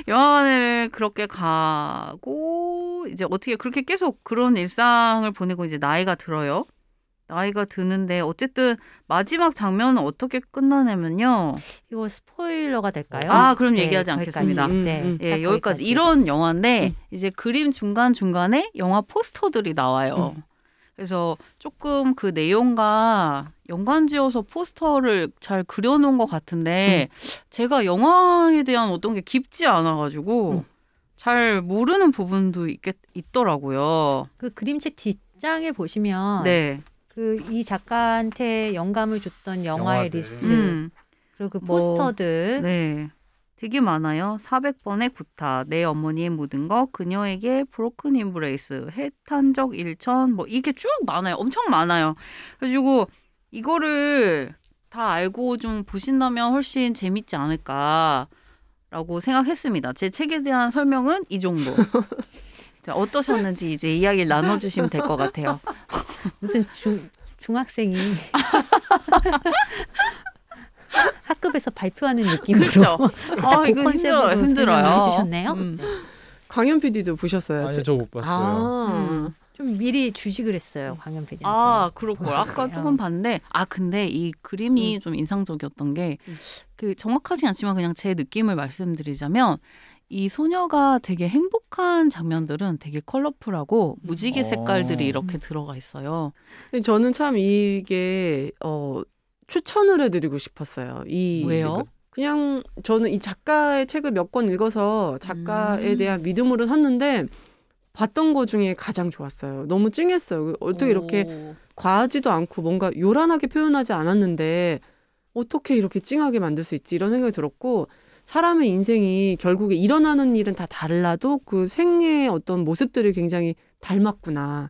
영화관을 그렇게 가고 이제 어떻게 그렇게 계속 그런 일상을 보내고 이제 나이가 들어요. 나이가 드는데 어쨌든 마지막 장면은 어떻게 끝나냐면요. 이거 스포일러가 될까요? 그럼 얘기하지 않겠습니다. 여기까지. 이런 영화인데 이제 그림 중간중간에 영화 포스터들이 나와요. 그래서 조금 그 내용과 연관지어서 포스터를 잘 그려놓은 것 같은데 제가 영화에 대한 어떤 게 깊지 않아가지고 잘 모르는 부분도 있더라고요. 그 그림책 뒷장에 보시면 이 작가한테 영감을 줬던 영화의 리스트 그리고 그 포스터들 되게 많아요. 400번의 구타, 내 어머니의 모든 것, 그녀에게 브로큰 임브레이스, 해탄적 일천, 이게 쭉 많아요. 엄청 많아요. 그래가지고 이거를 다 알고 좀 보신다면 훨씬 재밌지 않을까라고 생각했습니다. 제 책에 대한 설명은 이 정도. 어떠셨는지 이제 이야기를 나눠주시면 될 것 같아요. 무슨 중학생이 학급에서 발표하는 느낌으로 그렇죠. 이거 힘들어요. 해주셨네요. 광현 PD도 보셨어요? 아니, 저 못 봤어요. 좀 미리 주식을 했어요, 광현 PD한테. 그렇고요. 아까 조금 봤는데, 근데 이 그림이 좀 인상적이었던 게, 정확하지 않지만 그냥 제 느낌을 말씀드리자면, 이 소녀가 되게 행복한 장면들은 되게 컬러풀하고 무지개 색깔들이 이렇게 들어가 있어요. 저는 참 이게 추천을 해드리고 싶었어요. 왜요? 그냥 저는 이 작가의 책을 몇 권 읽어서 작가에 대한 믿음으로 샀는데 봤던 거 중에 가장 좋았어요. 너무 찡했어요. 어떻게 이렇게 과하지도 않고 뭔가 요란하게 표현하지 않았는데 어떻게 이렇게 찡하게 만들 수 있지? 이런 생각이 들었고 사람의 인생이 결국에 일어나는 일은 다 달라도 그 생애의 어떤 모습들이 굉장히 닮았구나.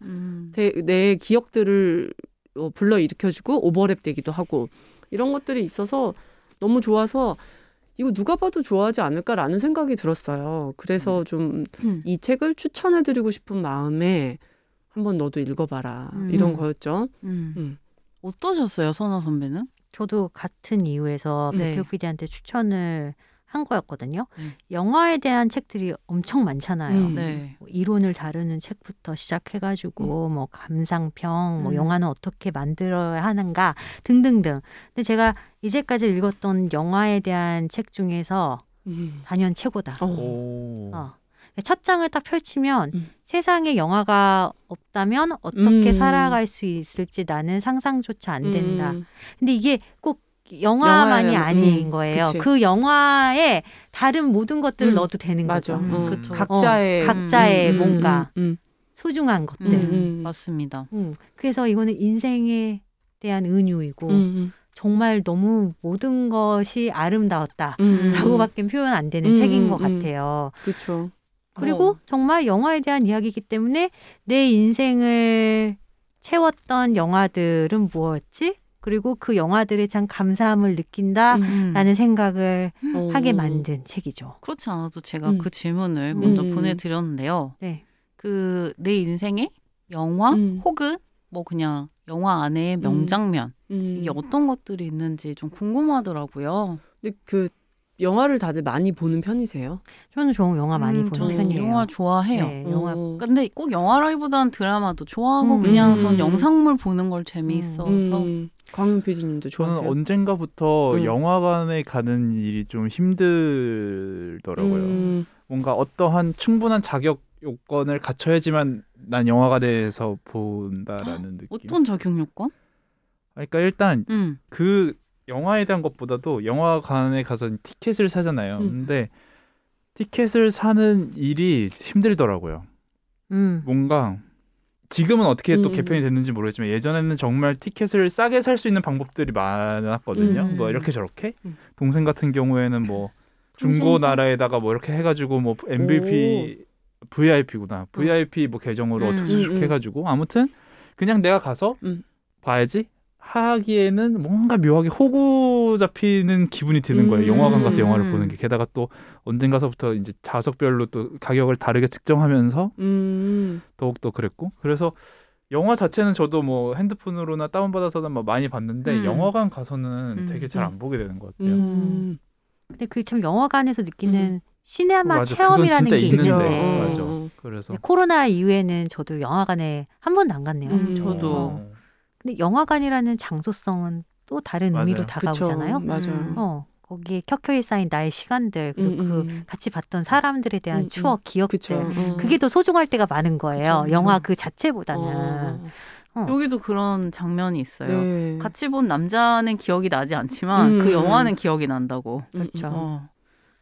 내 기억들을 불러일으켜주고 오버랩되기도 하고 이런 것들이 있어서 너무 좋아서 이거 누가 봐도 좋아하지 않을까라는 생각이 들었어요. 그래서 좀 이 책을 추천해드리고 싶은 마음에 한번 너도 읽어봐라 이런 거였죠. 어떠셨어요, 선아 선배는? 저도 같은 이유에서 네. 배태욱 PD한테 추천을 한 거였거든요. 영화에 대한 책들이 엄청 많잖아요. 네. 뭐 이론을 다루는 책부터 시작해가지고 뭐 감상평, 뭐 영화는 어떻게 만들어야 하는가 등등등. 근데 제가 이제까지 읽었던 영화에 대한 책 중에서 단연 최고다. 첫 장을 딱 펼치면 세상에 영화가 없다면 어떻게 살아갈 수 있을지 나는 상상조차 안 된다. 근데 이게 꼭 영화만이 아닌 거예요. 그치. 그 영화에 다른 모든 것들을 넣어도 되는 맞아. 거죠. 그쵸. 각자의 뭔가 소중한 것들. 맞습니다. 그래서 이거는 인생에 대한 은유이고 정말 너무 모든 것이 아름다웠다라고밖에 표현 안 되는 책인 것 같아요. 그렇죠. 그리고 정말 영화에 대한 이야기이기 때문에 내 인생을 채웠던 영화들은 무엇지? 그리고 그 영화들에 참 감사함을 느낀다라는 생각을 하게 만든 책이죠. 그렇지 않아도 제가 그 질문을 먼저 보내드렸는데요. 네. 그 내 인생의 영화 혹은 뭐 그냥 영화 안에 명장면 이게 어떤 것들이 있는지 좀 궁금하더라고요. 근데 그 영화를 다들 많이 보는 편이세요? 저는 영화 많이 보는 편이에요. 영화 좋아해요. 네, 영화. 근데 꼭 영화라기보다는 드라마도 좋아하고 그냥 전 영상물 보는 걸 재미있어서. 광윤 PD님도 좋아하세요? 저는 언젠가부터 영화관에 가는 일이 좀 힘들더라고요. 뭔가 어떠한 충분한 자격 요건을 갖춰야지만 난 영화관에서 본다라는 느낌. 어떤 자격 요건? 그러니까 일단 그 영화에 대한 것보다도 영화관에 가서 티켓을 사잖아요. 근데 티켓을 사는 일이 힘들더라고요. 뭔가 지금은 어떻게 또 개편이 됐는지 모르겠지만 예전에는 정말 티켓을 싸게 살 수 있는 방법들이 많았거든요. 뭐 이렇게 저렇게 동생 같은 경우에는 뭐 중고나라에다가 뭐 이렇게 해가지고 뭐 MVP VIP구나 VIP 뭐 계정으로 슥슥 해가지고 아무튼 그냥 내가 가서 봐야지 하기에는 뭔가 묘하게 호구 잡히는 기분이 드는 거예요. 영화관 가서 영화를 보는 게. 게다가 또 언젠가서부터 이제 좌석별로 또 가격을 다르게 측정하면서 더욱더 그랬고. 그래서 영화 자체는 저도 뭐 핸드폰으로나 다운받아서나 뭐 많이 봤는데 영화관 가서는 되게 잘 안 보게 되는 것 같아요. 근데 그 참 영화관에서 느끼는 시네마 맞아. 체험이라는 게 있는데. 있는데 맞아. 그래서 코로나 이후에는 저도 영화관에 한 번도 안 갔네요. 저도. 근데 영화관이라는 장소성은 또 다른 맞아요. 의미로 다가오잖아요. 그쵸. 맞아요. 거기에 켜켜이 쌓인 나의 시간들 그리고 그 같이 봤던 사람들에 대한 추억, 기억들 그게 더 소중할 때가 많은 거예요. 그쵸. 영화 그 자체보다는. 여기도 그런 장면이 있어요. 네. 같이 본 남자는 기억이 나지 않지만 그 영화는 기억이 난다고. 그렇죠.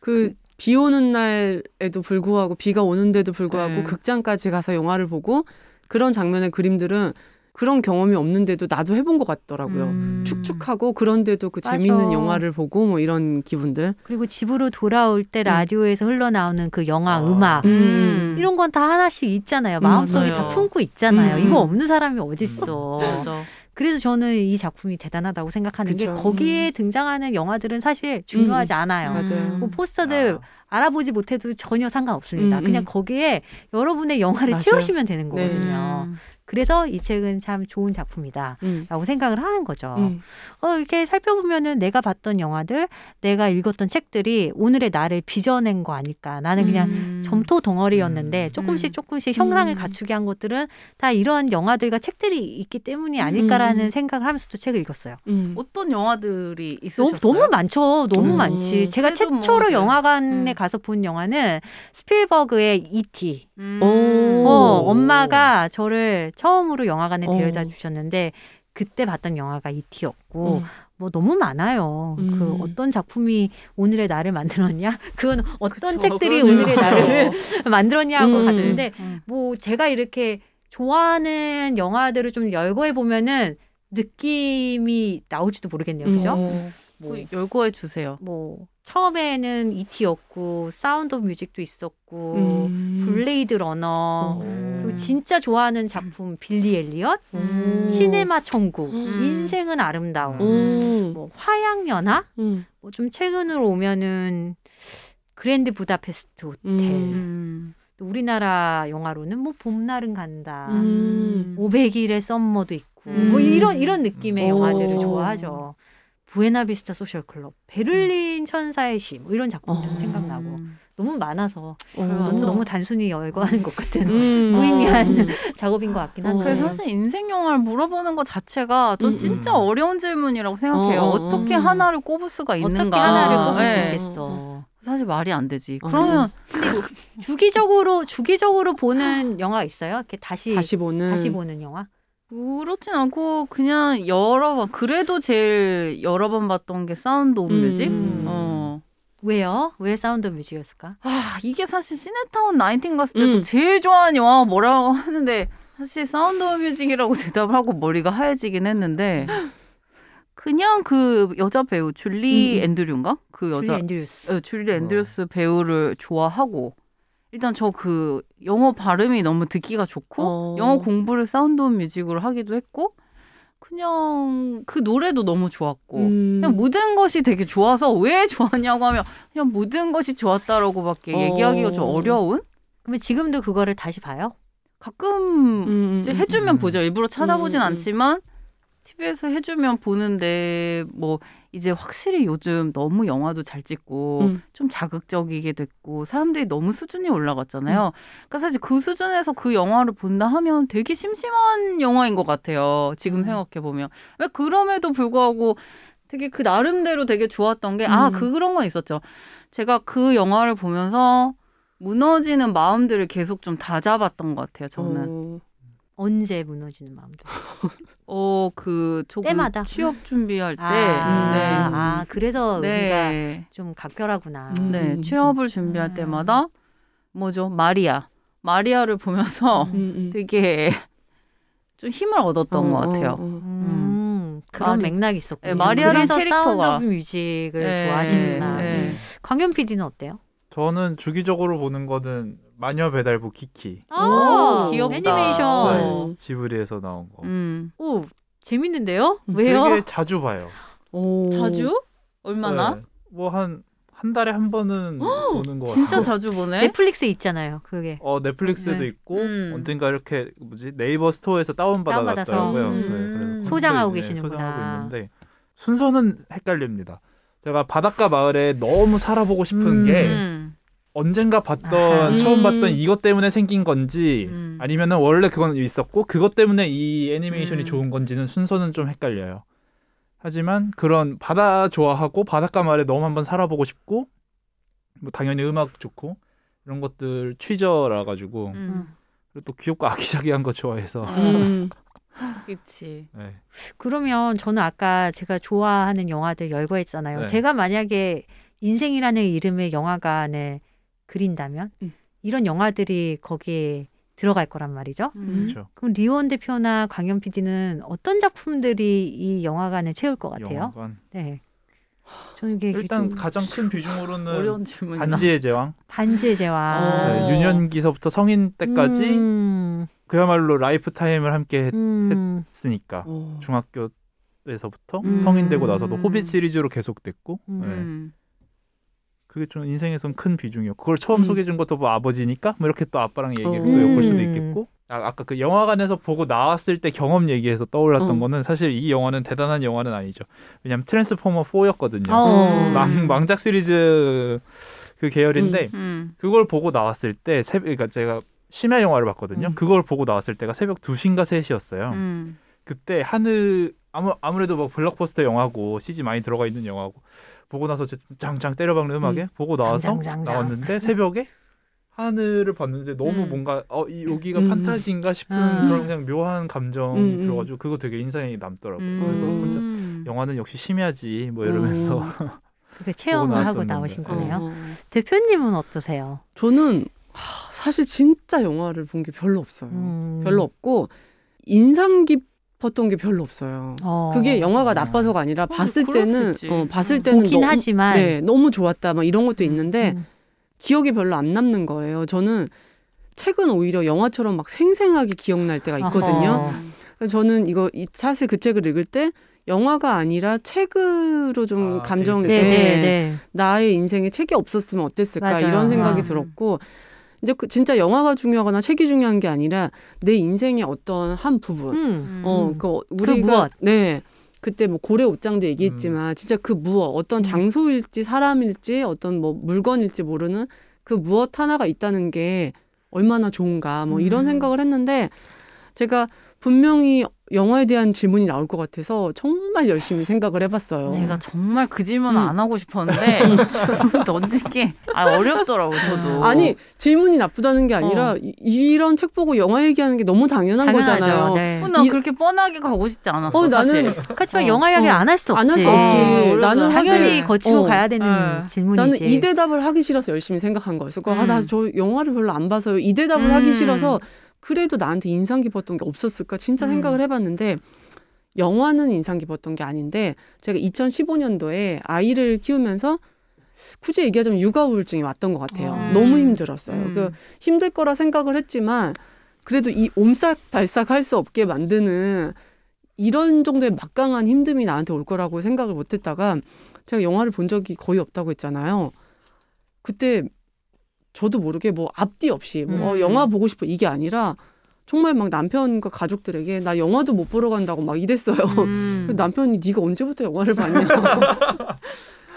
그 비 오는 날에도 불구하고 비가 오는데도 불구하고 네. 극장까지 가서 영화를 보고 그런 장면의 그림들은 그런 경험이 없는데도 나도 해본 것 같더라고요. 축축하고 그런데도 그 맞아. 재밌는 영화를 보고 뭐 이런 기분들. 그리고 집으로 돌아올 때 라디오에서 흘러나오는 그 영화 음악 이런 건 다 하나씩 있잖아요. 마음속에 맞아요. 다 품고 있잖아요. 이거 없는 사람이 어딨어. 맞아. 그래서 저는 이 작품이 대단하다고 생각하는 그쵸. 게 거기에 등장하는 영화들은 사실 중요하지 않아요. 맞아요. 뭐 포스터들 알아보지 못해도 전혀 상관없습니다. 그냥 거기에 여러분의 영화를 맞아요. 채우시면 되는 네. 거거든요. 그래서 이 책은 참 좋은 작품이다라고 생각을 하는 거죠. 이렇게 살펴보면은 내가 봤던 영화들, 내가 읽었던 책들이 오늘의 나를 빚어낸 거 아닐까. 나는 그냥 점토 덩어리였는데 조금씩 형상을 갖추게 한 것들은 다 이런 영화들과 책들이 있기 때문이 아닐까라는 생각을 하면서 또 책을 읽었어요. 어떤 영화들이 있으셨어요? 너무 많죠. 너무 많지. 제가 그래도 뭐 최초로 이제, 영화관에 가서 본 영화는 스필버그의 E.T. 오. 엄마가 저를 처음으로 영화관에 데려다 주셨는데 그때 봤던 영화가 E.T.였고 뭐 너무 많아요. 그 어떤 작품이 오늘의 나를 만들었냐? 그건 어떤 그쵸, 책들이 그러네요. 오늘의 나를 만들었냐고 같은데 음. 뭐 제가 이렇게 좋아하는 영화들을 좀 열거해 보면은 느낌이 나올지도 모르겠네요. 그죠? 뭐 열거해 주세요. 뭐 처음에는 E.T.였고 사운드 오브 뮤직도 있었고 블레이드 러너 그리고 진짜 좋아하는 작품 빌리 엘리엇 시네마 천국 인생은 아름다워 뭐 화양연화 뭐 좀 최근으로 오면은 그랜드 부다페스트 호텔 또 우리나라 영화로는 뭐 봄날은 간다 500일의 썸머도 있고 뭐 이런 느낌의 영화들을 좋아하죠. 부에나비스타 소셜클럽, 베를린 천사의 시, 뭐 이런 작품 좀 생각나고 너무 많아서 너무 단순히 열거하는 것 같은 무의미한 작업인 것 같긴 한데. 그래서 사실 인생 영화를 물어보는 것 자체가 전 진짜 어려운 질문이라고 생각해요. 어떻게 하나를 꼽을 수가 있는가? 어떻게 하나를 꼽을 수 있겠어? 사실 말이 안 되지. 그러면 근데 주기적으로 보는 영화가 있어요? 이렇게 다시 보는 영화? 그렇진 않고 그냥 여러 번 그래도 제일 여러 번 봤던 게 사운드 오브 뮤직. 왜요? 왜 사운드 오브 뮤직이었을까? 이게 사실 시네타운 19 갔을 때도 제일 좋아하는 영화가 뭐라고 하는데 사실 사운드 오브 뮤직이라고 대답을 하고 머리가 하얘지긴 했는데 그냥 그 여자 배우 줄리 앤드류인가? 그 여자 줄리 앤드류스 배우를 좋아하고 일단 저 그 영어 발음이 너무 듣기가 좋고 영어 공부를 사운드 오브 뮤직으로 하기도 했고 그냥 그 노래도 너무 좋았고 그냥 모든 것이 되게 좋아서 왜 좋았냐고 하면 그냥 모든 것이 좋았다라고밖에 얘기하기가 좀 어려운? 그러면 지금도 그거를 다시 봐요? 가끔 이제 해주면 보죠. 일부러 찾아보진 않지만 TV에서 해주면 보는데 뭐 이제 확실히 요즘 너무 영화도 잘 찍고 좀 자극적이게 됐고 사람들이 너무 수준이 올라갔잖아요. 그러니까 사실 그 수준에서 그 영화를 본다 하면 되게 심심한 영화인 것 같아요. 지금 생각해보면. 왜 그럼에도 불구하고 되게 그 나름대로 되게 좋았던 게 그런 건 있었죠. 제가 그 영화를 보면서 무너지는 마음들을 계속 좀 다잡았던 것 같아요. 저는. 언제 무너지는 마음들? 그 조금 때마다 취업 준비할 때. 그래서 우리가 좀 각별하구나. 네, 취업을 준비할 때마다 뭐죠? 마리아를 보면서 되게 좀 힘을 얻었던 것 같아요. 그런 맥락이 있었군요. 마리아라는 그래서 캐릭터가 사운드 오브 뮤직을 좋아하시는구나. 광현 PD는 어때요? 저는 주기적으로 보는 거는 마녀 배달부 키키. 귀엽다. 애니메이션. 지브리에서 나온 거. 오, 재밌는데요? 왜요? 되게 자주 봐요. 자주? 얼마나? 네. 뭐 한 달에 한 번은 보는 거 같아요. 진짜 자주 보네. 넷플릭스에 있잖아요. 그게. 넷플릭스에도 있고 언젠가 이렇게 네이버 스토어에서 다운받아놨더라고요. 소장하고 계시는구나. 소장하고 있는데 순서는 헷갈립니다. 제가 바닷가 마을에 너무 살아보고 싶은 게 언젠가 처음 봤던 이것 때문에 생긴 건지 아니면은 원래 그건 있었고 그것 때문에 이 애니메이션이 좋은 건지는 순서는 좀 헷갈려요. 하지만 그런 바다 좋아하고 바닷가 마을에 너무 한번 살아보고 싶고 뭐 당연히 음악 좋고 이런 것들 취저라 가지고 그리고 또 귀엽고 아기자기한 거 좋아해서 그렇지. 네. 그러면 저는 아까 제가 좋아하는 영화들 열거했잖아요. 네. 제가 만약에 인생이라는 이름의 영화관을 그린다면 이런 영화들이 거기에 들어갈 거란 말이죠. 그렇죠. 그럼 리온 대표나 광현 PD는 어떤 작품들이 이 영화관을 채울 것 같아요? 영화관. 네. 저는 이게 일단 가장 큰 비중으로는 어려운 질문이다. 반지의 제왕. 반지의 제왕. 네, 유년기서부터 성인 때까지 그야말로 라이프 타임을 함께 했으니까 중학교에서부터 성인 되고 나서도 호빗 시리즈로 계속됐고 네. 그게 좀 인생에선 큰 비중이요. 그걸 처음 소개해준 것도 뭐 아버지니까 뭐 이렇게 또 아빠랑 얘기를 또 엮을 수도 있겠고 아까 그 영화관에서 보고 나왔을 때 경험 얘기해서 떠올랐던 거는 사실 이 영화는 대단한 영화는 아니죠. 왜냐하면 트랜스포머 4였거든요. 망작 시리즈 그 계열인데 그걸 보고 나왔을 때 그러니까 제가 심야 영화를 봤거든요. 그걸 보고 나왔을 때가 새벽 2시인가 3시였어요. 그때 하늘 아무래도 막 블록버스터 영화고 CG 많이 들어가 있는 영화고 보고 나서 장장 때려박는 음악에 보고 나와서 나왔는데 새벽에 하늘을 봤는데 너무 뭔가 여기가 판타지인가 싶은 그런 그냥 묘한 감정이 들어가지고 그거 되게 인상이 남더라고요. 그래서 혼자 영화는 역시 심야지 뭐 이러면서 그 체험을 하고 나오신 거네요. 대표님은 어떠세요? 저는 사실 진짜 영화를 본 게 별로 없어요. 별로 없고 인상 깊 게 별로 없어요. 그게 영화가 나빠서가 아니라 봤을 때는 보긴 하지만 너무 좋았다 막 이런 것도 있는데 기억이 별로 안 남는 거예요. 저는 책은 오히려 영화처럼 막 생생하게 기억날 때가 있거든요. 저는 사실 그 책을 읽을 때 영화가 아니라 책으로 좀 나의 인생에 책이 없었으면 어땠을까 맞아요. 이런 생각이 들었고 이제 진짜 영화가 중요하거나 책이 중요한 게 아니라 내 인생의 어떤 한 부분, 우리가 그때 뭐 고래 옷장도 얘기했지만 진짜 그 무엇, 어떤 장소일지 사람일지 어떤 뭐 물건일지 모르는 그 무엇 하나가 있다는 게 얼마나 좋은가 뭐 이런 생각을 했는데 제가 분명히 영화에 대한 질문이 나올 것 같아서 정말 열심히 생각을 해봤어요. 제가 정말 그 질문 안 하고 싶었는데 던지기 어렵더라고요. 저도. 아니 질문이 나쁘다는 게 아니라 이런 책 보고 영화 얘기하는 게 너무 당연한 거잖아요. 네. 난 그렇게 뻔하게 가고 싶지 않았어. 나는 그렇지만 영화 이야기를 안 할 수 없지. 안 할 수 없지. 나는 당연히 거치고 가야 되는 질문이지. 나는 이 대답을 하기 싫어서 열심히 생각한 거였어. 나 저 영화를 별로 안 봐서요. 이 대답을 하기 싫어서 그래도 나한테 인상 깊었던 게 없었을까 진짜 생각을 해봤는데 영화는 인상 깊었던 게 아닌데 제가 2015년도에 아이를 키우면서 굳이 얘기하자면 육아 우울증이 왔던 것 같아요. 너무 힘들었어요. 힘들 거라 생각을 했지만 그래도 이 옴싹달싹 할 수 없게 만드는 이런 정도의 막강한 힘듦이 나한테 올 거라고 생각을 못했다가 제가 영화를 본 적이 거의 없다고 했잖아요. 그때 저도 모르게 뭐 앞뒤 없이 영화 보고 싶어 이게 아니라 정말 막 남편과 가족들에게 나 영화도 못 보러 간다고 막 이랬어요. 남편이 네가 언제부터 영화를 봤냐.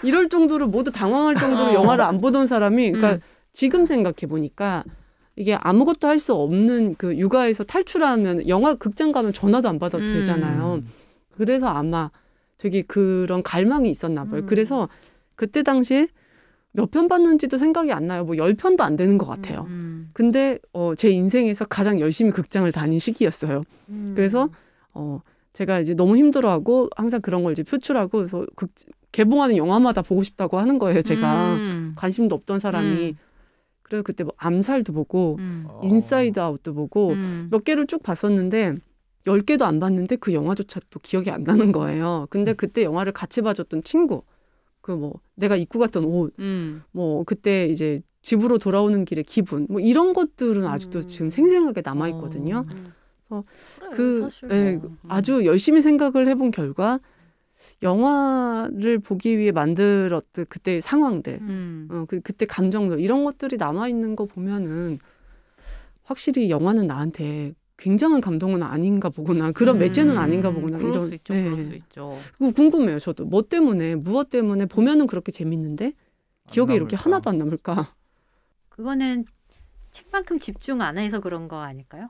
이럴 정도로 모두 당황할 정도로 영화를 안 보던 사람이 그러니까 지금 생각해 보니까 이게 아무것도 할 수 없는 그 육아에서 탈출하면 영화 극장 가면 전화도 안 받아도 되잖아요. 그래서 아마 되게 그런 갈망이 있었나 봐요. 그래서 그때 당시에 몇 편 봤는지도 생각이 안 나요. 뭐 10편도 안 되는 것 같아요. 근데 제 인생에서 가장 열심히 극장을 다닌 시기였어요. 그래서 제가 이제 너무 힘들어하고 항상 그런 걸 이제 표출하고 그래서 개봉하는 영화마다 보고 싶다고 하는 거예요. 제가 관심도 없던 사람이. 그래서 그때 뭐 암살도 보고 인사이드 아웃도 보고 몇 개를 쭉 봤었는데 10개도 안 봤는데 그 영화조차 또 기억이 안 나는 거예요. 근데 그때 영화를 같이 봐줬던 친구 내가 입고 갔던 옷, 그때 이제 집으로 돌아오는 길의 기분, 이런 것들은 아직도 지금 생생하게 남아 있거든요. 그래서 아주 열심히 생각을 해본 결과 영화를 보기 위해 만들었던 그때 상황들, 그때 감정들 이런 것들이 남아 있는 거 보면은 확실히 영화는 나한테 굉장한 감동은 아닌가 보구나. 그런 매체는 아닌가 보구나. 그럴 수 있죠. 그럴 수 있죠. 그리고 궁금해요. 저도 무엇 때문에 보면은 그렇게 재밌는데 기억에 이렇게 하나도 안 남을까? 그거는 책만큼 집중 안 해서 그런 거 아닐까요?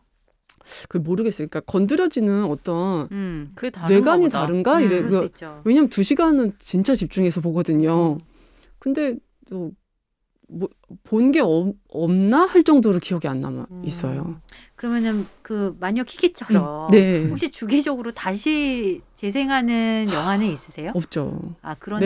그걸 모르겠어요. 그러니까 건드려지는 어떤 그게 뇌관이 다른가? 왜냐면 2시간은 진짜 집중해서 보거든요. 근데 또 본 게 없나 할 정도로 기억이 안 남아 있어요. 그러면은 그 마녀 키키처럼 혹시 주기적으로 다시 재생하는 영화는 있으세요? 없죠. 그런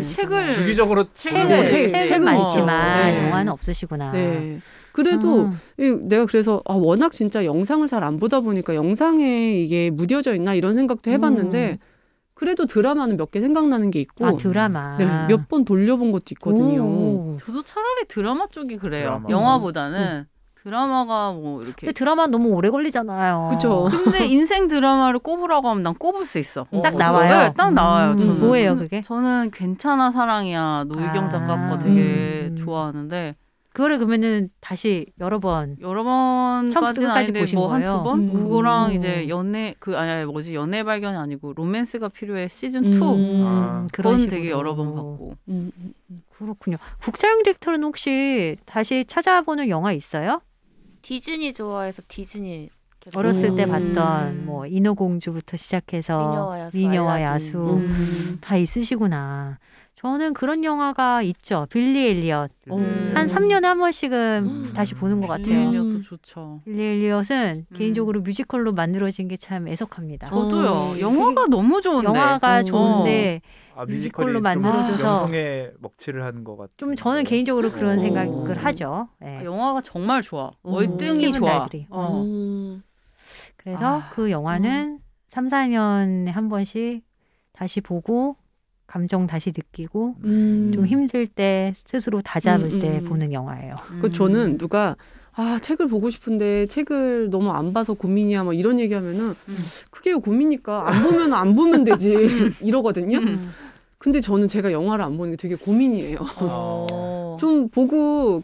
책을 주기적으로 책은 많지만 영화는 없으시구나. 네. 그래도 내가 그래서 워낙 진짜 영상을 잘 안 보다 보니까 영상에 이게 무뎌져 있나 이런 생각도 해봤는데 그래도 드라마는 몇 개 생각나는 게 있고 드라마 몇 번 돌려본 것도 있거든요. 저도 차라리 드라마 쪽이 그래요. 영화보다는 드라마가 뭐 이렇게. 근데 드라마 너무 오래 걸리잖아요. 그렇죠. 근데 인생 드라마를 꼽으라고 하면 난 꼽을 수 있어. 딱 나와요. 네, 딱 나와요. 저는. 뭐예요 그게? 저는 괜찮아 사랑이야 노희경 작가 거 되게 좋아하는데. 그거를 그러면은 다시 여러 번까지는 아닌데 뭐 한 2번 그거랑 이제 연애 발견이 아니고 로맨스가 필요해 시즌 2 그건 되게 여러 번 봤고. 그렇군요. 국자영 디렉터는 혹시 다시 찾아보는 영화 있어요? 디즈니 좋아해서 디즈니 어렸을 때 봤던 뭐 인어공주부터 시작해서 미녀와 야수 다 있으시구나. 저는 그런 영화가 있죠. 빌리 엘리엇. 한 3년에 한 번씩은 다시 보는 것 같아요. 빌리 엘리엇도 좋죠. 빌리 엘리엇은 개인적으로 뮤지컬로 만들어진 게 참 애석합니다. 저도요. 영화가 너무 좋은데. 영화가 좋은데 뮤지컬로 만들어줘서 명성에 먹칠을 하는 것 같아요. 좀 저는 개인적으로 그런 생각을 하죠. 네. 영화가 정말 좋아. 월등히 좋아. 그래서 그 영화는 3, 4년에 한 번씩 다시 보고 감정 다시 느끼고 좀 힘들 때 스스로 다잡을 때 보는 영화예요. 저는 누가 책을 보고 싶은데 책을 너무 안 봐서 고민이야 뭐 이런 얘기하면은 그게 고민이니까 안 보면 되지 이러거든요. 근데 저는 제가 영화를 안 보는 게 되게 고민이에요. 좀 보고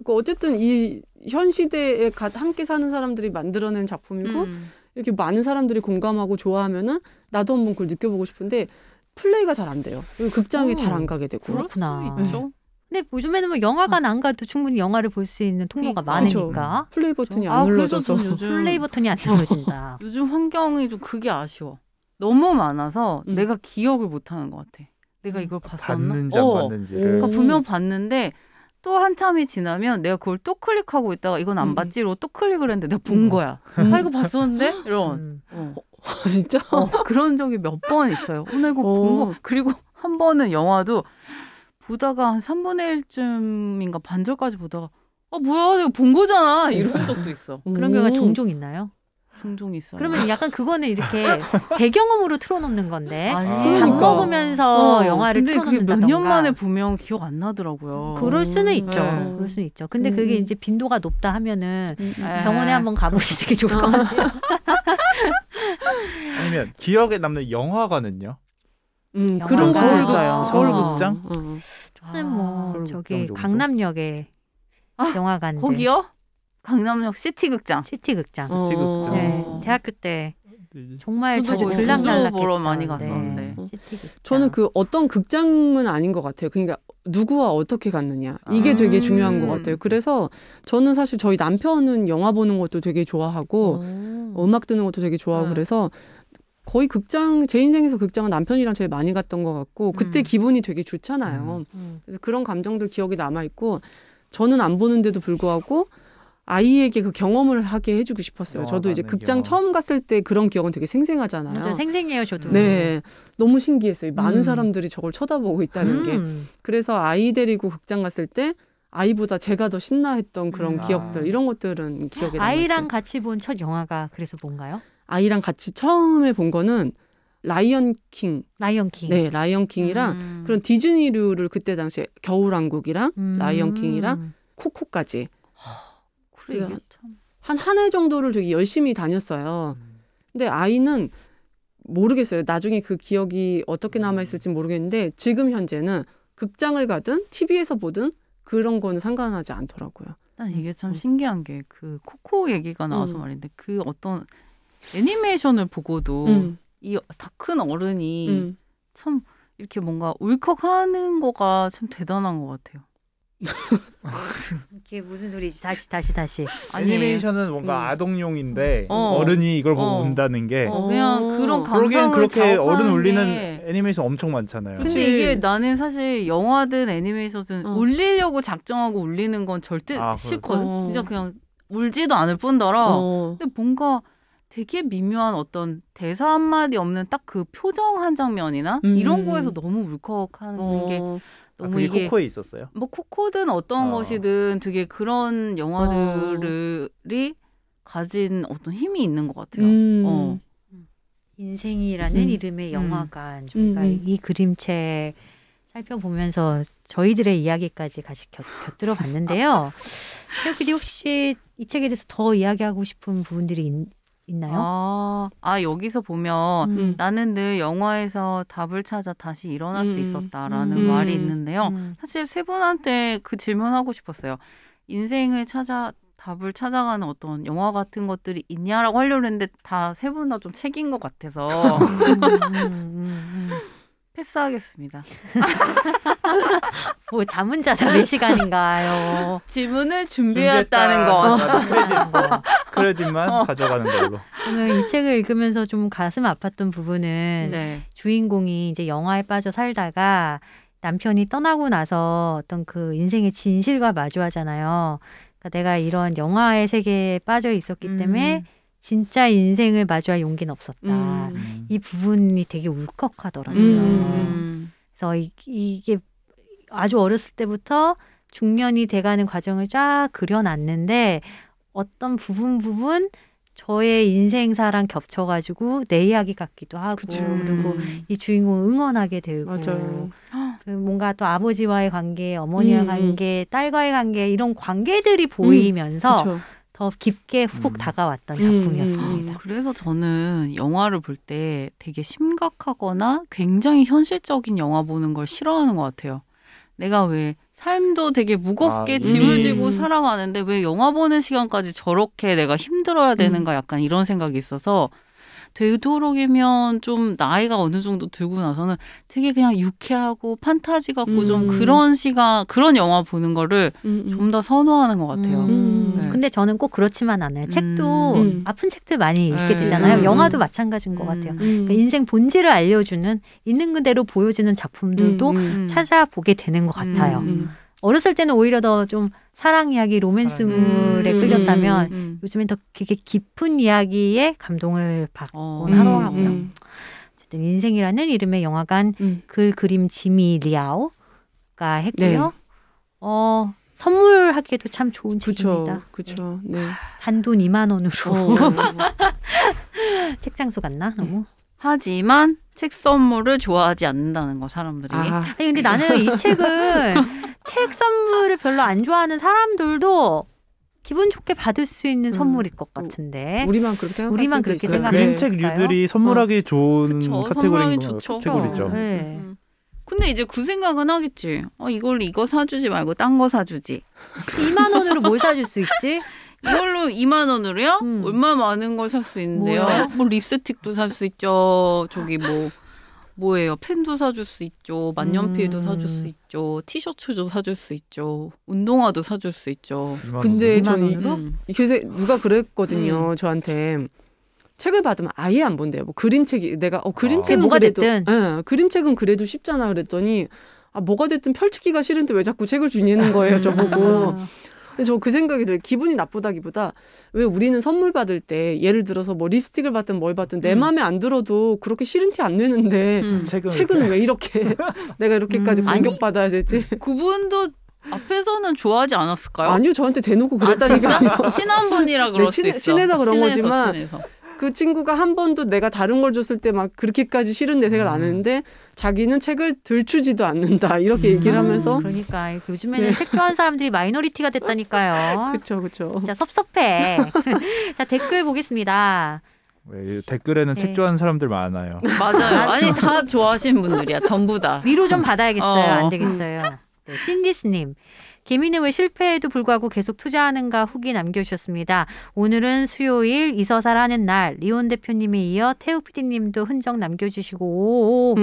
어쨌든 이 현 시대에 함께 사는 사람들이 만들어낸 작품이고 이렇게 많은 사람들이 공감하고 좋아하면은 나도 한번 그걸 느껴보고 싶은데 플레이가 잘 안 돼요. 극장에 잘 안 가게 되고. 그렇구나. 있죠. 근데 요즘에는 뭐 영화관 안 가도 충분히 영화를 볼 수 있는 통로가 많으니까. 플레이 버튼이 안 눌러져서. 플레이 버튼이 안 눌러진다. 요즘 환경이 좀 그게 아쉬워. 너무 많아서 내가 기억을 못하는 것 같아. 내가 이걸 봤었나? 봤는지 안 봤는지. 그러니까 분명 봤는데 또 한참이 지나면 내가 그걸 또 클릭하고 있다가 이건 안 봤지로 또 클릭을 했는데 내가 본 거야. 이거 봤었는데? 이런. 진짜? 그런 적이 몇 번 있어요. 오늘 이거 본 거. 그리고 한 번은 영화도 보다가 한 3분의 1쯤인가 반절까지 보다가 뭐야 내가 본 거잖아 이런 적도 있어. 그런 경우가 종종 있나요? 종종 있어요. 그러면 약간 그거는 이렇게 배경음으로 틀어놓는 건데 아니, 밥 먹으면서 영화를 틀어놓는다던가. 근데 몇 년 만에 보면 기억 안 나더라고요. 그럴 수는 있죠. 그럴 수는 있죠. 근데 그게 이제 빈도가 높다 하면은 병원에 한번 가보시는 게 좋을 것 같아요. 아니면 기억에 남는 영화관은요? 그런 거 있어요. 서울극장? 저는 뭐 저기 강남역에 영화관들. 거기요? 강남역 시티극장. 시티극장. 시티극장. 네, 대학교 때 정말 자주 들락날락 보러 많이 갔었는데. 저는 어떤 극장은 아닌 것 같아요. 그러니까 누구와 어떻게 갔느냐 이게 되게 중요한 것 같아요. 그래서 저는 사실 저희 남편은 영화 보는 것도 되게 좋아하고 음악 듣는 것도 되게 좋아하고 그래서 거의 제 인생에서 극장은 남편이랑 제일 많이 갔던 것 같고 그때 기분이 되게 좋잖아요. 그래서 그런 감정들 기억이 남아있고 저는 안 보는데도 불구하고 아이에게 그 경험을 하게 해주고 싶었어요. 저도 이제 극장 처음 갔을 때 그런 기억은 되게 생생하잖아요. 맞아요. 생생해요, 저도. 네, 너무 신기했어요. 많은 사람들이 저걸 쳐다보고 있다는 게. 그래서 아이 데리고 극장 갔을 때 아이보다 제가 더 신나했던 그런 기억들, 이런 것들은 기억에 남았어요. 아이랑 같이 본 첫 영화가 그래서 뭔가요? 아이랑 같이 처음에 본 거는 라이언 킹. 네, 라이언 킹이랑 그런 디즈니류를 그때 당시에 겨울왕국이랑 라이언 킹이랑 코코까지. 한 해 정도를 되게 열심히 다녔어요. 근데 아이는 모르겠어요. 나중에 그 기억이 어떻게 남아있을지 모르겠는데 지금 현재는 극장을 가든 TV에서 보든 그런 거는 상관하지 않더라고요. 난 이게 참 신기한 게 그 코코 얘기가 나와서 말인데 그 어떤 애니메이션을 보고도 이 다 큰 어른이 참 이렇게 뭔가 울컥하는 거가 참 대단한 것 같아요. 이게 무슨 소리지? 다시. 애니메이션은 뭔가 아동용인데 어른이 이걸 보고 운다는 게 그냥 그런 감성을 그렇게 어른 울리는 애니메이션 엄청 많잖아요. 근데 이게 나는 사실 영화든 애니메이션든 울리려고 작정하고 울리는 건 절대 싫거든. 진짜 그냥 울지도 않을 뿐더러 근데 뭔가 되게 미묘한 어떤 대사 한마디 없는 딱 그 표정 한 장면이나 이런 거에서 너무 울컥하는 게 너무 그게 이게 코코에 있었어요? 뭐 코코든 어떤 것이든 되게 그런 영화들이 가진 어떤 힘이 있는 것 같아요. 인생이라는 이름의 영화관. 저희가 이 그림책 살펴보면서 저희들의 이야기까지 같이 곁들여 봤는데요. 태호 PD 혹시 이 책에 대해서 더 이야기하고 싶은 부분들이 있나요? 여기서 보면 나는 늘 영화에서 답을 찾아 다시 일어날 수 있었다라는 말이 있는데요. 사실 세 분한테 그 질문하고 싶었어요. 인생을 답을 찾아가는 어떤 영화 같은 것들이 있냐라고 하려고 했는데 다 세 분 다 좀 책인 것 같아서 패스하겠습니다. 뭐 자문자답의 시간인가요? 질문을 준비했다는 거. 크레딧만 가져가는 걸로. 저는 이 책을 읽으면서 좀 가슴 아팠던 부분은 주인공이 이제 영화에 빠져 살다가 남편이 떠나고 나서 어떤 그 인생의 진실과 마주하잖아요. 그러니까 내가 이런 영화의 세계에 빠져 있었기 때문에 진짜 인생을 마주할 용기는 없었다. 이 부분이 되게 울컥하더라고요. 그래서 이게 아주 어렸을 때부터 중년이 돼가는 과정을 쫙 그려놨는데 어떤 부분 저의 인생사랑 겹쳐가지고 내 이야기 같기도 하고 그쵸. 그리고 이 주인공을 응원하게 되고 맞아요. 뭔가 또 아버지와의 관계, 어머니와의 관계, 딸과의 관계 이런 관계들이 보이면서 그쵸. 더 깊게 훅 다가왔던 작품이었습니다. 그래서 저는 영화를 볼 때 되게 심각하거나 굉장히 현실적인 영화 보는 걸 싫어하는 것 같아요. 내가 왜 삶도 되게 무겁게 짐을 지고 살아가는데 왜 영화 보는 시간까지 저렇게 내가 힘들어야 되는가 약간 이런 생각이 있어서 되도록이면 좀 나이가 어느 정도 들고 나서는 되게 그냥 유쾌하고 판타지 같고 좀 그런 그런 영화 보는 거를 좀 더 선호하는 것 같아요. 네. 근데 저는 꼭 그렇지만 않아요. 책도 아픈 책들 많이 읽게 되잖아요. 영화도 마찬가지인 것 같아요. 그러니까 인생 본질을 알려주는 있는 그대로 보여주는 작품들도 찾아보게 되는 것 같아요. 어렸을 때는 오히려 더 좀 사랑 이야기, 로맨스물에 끌렸다면 요즘엔 더 되게 깊은 이야기에 감동을 받곤 하더라고요. 어쨌든 인생이라는 이름의 영화관 글 그림 지미 리아오가 했고요. 네. 선물하기에도 참 좋은 책입니다. 그렇죠. 네. 단돈 2만 원으로 책 장소 갔나? 너무. 하지만 책 선물을 좋아하지 않는다는 거 사람들이. 아니 근데 나는 이 책은 책 선물을 별로 안 좋아하는 사람들도 기분 좋게 받을 수 있는 선물일 것 같은데. 우리만 그렇게 생각할 우리만 그렇게 생각할까요? 그림책류들이 선물하기 좋은 카테고리죠. 네. 근데 이제 그 생각은 하겠지. 이거 사주지 말고 딴 거 사주지. 2만 원으로 뭘 사줄 수 있지? 이걸로 2만 원으로요? 얼마 많은 걸 살 수 있는데요. 뭐 립스틱도 살 수 있죠. 저기 뭐예요? 펜도 사줄 수 있죠. 만년필도 사줄 수 있죠. 티셔츠도 사줄 수 있죠. 운동화도 사줄 수 있죠. 근데 저는 누가 그랬거든요. 저한테. 책을 받으면 아예 안 본대요. 뭐 그림책이 내가 그림책은 뭐가 그래도 됐든 그림책은 그래도 쉽잖아 그랬더니 뭐가 됐든 펼치기가 싫은데 왜 자꾸 책을 주냐는 거예요. 저보고. 근데 저 그 생각이 들어요. 기분이 나쁘다기보다 왜 우리는 선물 받을 때 예를 들어서 뭐 립스틱을 받든 뭘 받든 내 마음에 안 들어도 그렇게 싫은 티 안 내는데 책은 왜 이렇게 내가 이렇게까지 공격받아야 되지? 그분도 앞에서는 좋아하지 않았을까요? 아니요. 저한테 대놓고 그랬다니까요. 친한 분이라 그럴 수 있어. 친해서 그런 거지만 그 친구가 한 번도 내가 다른 걸 줬을 때 막 그렇게까지 싫은 내색을 안 했는데 자기는 책을 들추지도 않는다 이렇게 얘기를 하면서 그러니까 요즘에는 책 좋아하는 사람들이 마이너리티가 됐다니까요. 그렇죠. 진짜 섭섭해. 자 댓글 보겠습니다. 댓글에는 책 좋아하는 사람들 많아요. 맞아요. 아니 다 좋아하시는 분들이야. 전부 다. 위로 좀 받아야겠어요. 안 되겠어요. 네, 신디스님. 개미는 왜 실패에도 불구하고 계속 투자하는가 후기 남겨주셨습니다. 오늘은 수요일 이서살 하는 날 리온 대표님에 이어 태욱 PD님도 흔적 남겨주시고